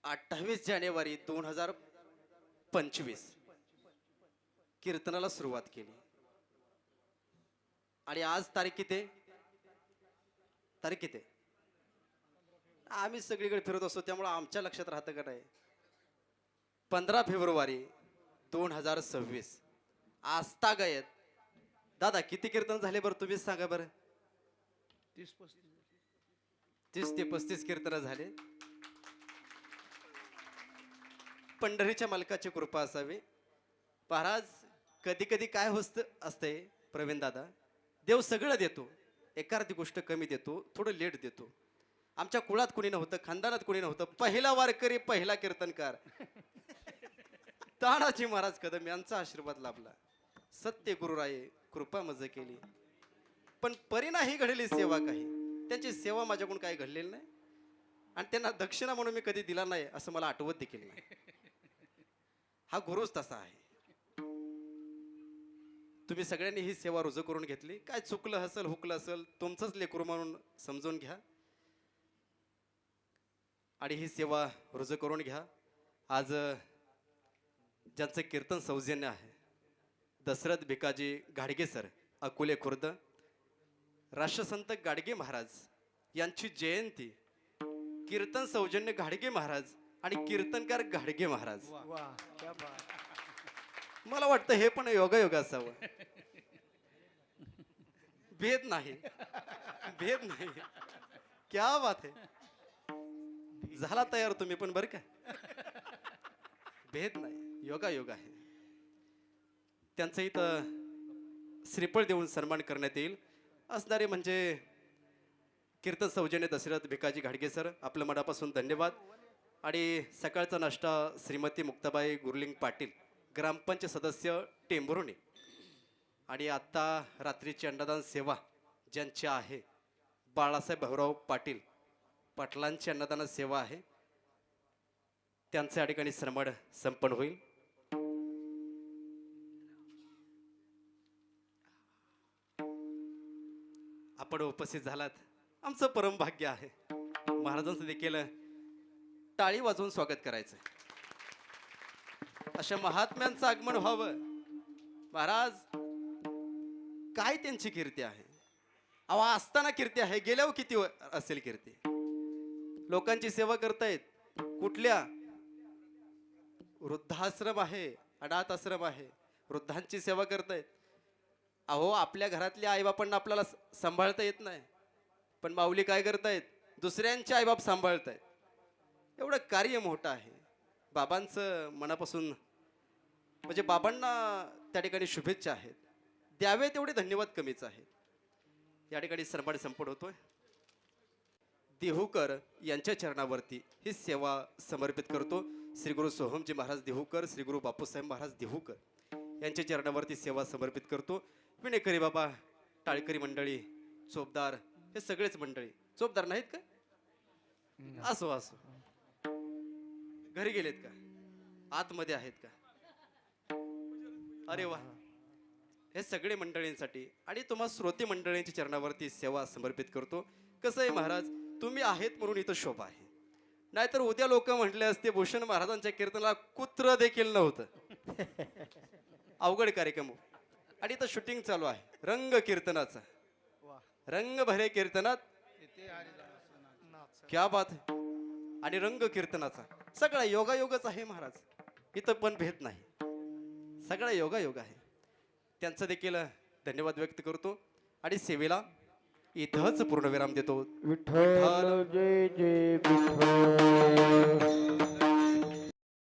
28 जानेवारी 2025 कीर्तनाला सुरुवात केली आणि आज तारीख किती? तारीख किती? आम्ही सगळीकडे फिरत असतो त्यामुळे आमच्या लक्षात राहतं का नाही. 15 फेब्रुवारी 2026 आस्था गायत. दादा किती कीर्तन झाले बरं तुम्हीच सांगा बरं. 30 ते 35 कीर्तन झाले. पंढरीच्या मालकाची कृपा असावी. महाराज कधी कधी काय होत असते प्रवीण दादा, देव सगळं देतो, एखादी गोष्ट कमी देतो, थोडं लेट देतो. आमच्या कुळात कुणी नव्हतं, खानदानात कुणी नव्हतं, पहिला वारकरी पहिला कीर्तनकार तानाजी महाराज कदम यांचा आशीर्वाद लाभला. सत्य गुरुराये कृपा मज केली. पण परिणाही घडली सेवा काही. त्यांची सेवा माझ्याकडून काही घडलेली नाही आणि त्यांना दक्षिणा म्हणून मी कधी दिला नाही असं मला आठवत देखील नाही. हा गुरुच तसा आहे. तुम्ही सगळ्यांनी ही सेवा रुजू करून घेतली. काय चुकलं असेल हुकलं असेल तुमचंच लेकरू म्हणून समजून घ्या आणि ही सेवा रुजू करून घ्या. आज ज्यांचं कीर्तन सौजन्य आहे दशरथ भिकाजी गाडगे सर अकोले खुर्द, राष्ट्रसंत गाडगे महाराज यांची जयंती, कीर्तन सौजन्य गाडगे महाराज आणि कीर्तनकार गाडगे महाराज. मला वाटतं हे पण योगायोग असावं. भेद नाही, भेद नाही. क्या बात आहे. झाला तयार तुम्ही पण बरं का. भेद नाही, योगायोग आहे. त्यांचं इथं श्रीफळ देऊन सन्मान करण्यात येईल. असणारे म्हणजे कीर्तन सौजन्य दशरथ भिकाजी घाडगे सर, आपल्या मनापासून धन्यवाद. आणि सकाळचा नाश्ता श्रीमती मुक्ताबाई गुरलिंग पाटील, ग्रामपंचायत सदस्य टेंभुर्णी. आणि आत्ता रात्रीची अन्नदान सेवा ज्यांची आहे बाळासाहेब भाऊराव पाटील, पाटलांची अन्नदान सेवा आहे, त्यांचे या ठिकाणी सन्मान संपन्न होईल. आपण उपस्थित झालात आमचं परम भाग्य आहे. महाराजांचं देखील टाळी वाजवून स्वागत करायचं. अशा महात्म्यांचं आगमन व्हावं. महाराज काय त्यांची कीर्ती आहे. अहो असताना कीर्ती आहे, गेल्यावर किती असेल कीर्ती. लोकांची सेवा करतायत. कुठल्या? वृद्धाश्रम आहे, अनाथ आश्रम आहे, वृद्धांची सेवा करतायत. अहो, आपल्या घरातल्या आईबापांना आपल्याला सांभाळता येत नाही, पण माऊली काय करतायत? दुसऱ्यांचे आईबाप सांभाळतायत. एवढं कार्य मोठं आहे. बाबांचं मनापासून म्हणजे बाबांना त्या ठिकाणी शुभेच्छा आहेत. द्यावे तेवढे धन्यवाद कमीच आहेत. या ठिकाणी सन्मान संपन्न होतोय. देहूकर यांच्या चरणावरती ही सेवा समर्पित करतो. श्री गुरु सोहमजी महाराज देहूकर, श्री गुरु बापूसाहेब महाराज देहूकर यांच्या चरणावरती सेवा समर्पित करतो. विनेकरी बाबा, टाळकरी मंडळी, चोपदार, हे सगळेच मंडळी. चोपदार नाहीत का? असो असो, घरी गेलेत का? आतमध्ये आहेत का? अरे वा. हे सगळे मंडळींसाठी आणि तुम्हा श्रोते मंडळींच्या चरणावरती सेवा समर्पित करतो. कसं आहे महाराज, तुम्ही आहेत म्हणून इथं शोभा आहे. नाहीतर उद्या लोक म्हटले असते भूषण महाराजांच्या कीर्तनाला कुत्र देखील नव्हतं. अवघड कार्यक्रम. आणि इथं शूटिंग चालू आहे रंग कीर्तनाचा. रंग भरे कीर्तनात क्या बात है. आणि रंग कीर्तनाचा सगळा योगायोगच आहे महाराज. इथं पण भेद नाही, सगळा योगायोग आहे. त्यांचं देखील धन्यवाद व्यक्त करतो आणि सेवेला इथंच पूर्णविराम देतो. विठ्ठल जय जय विठ्ठल.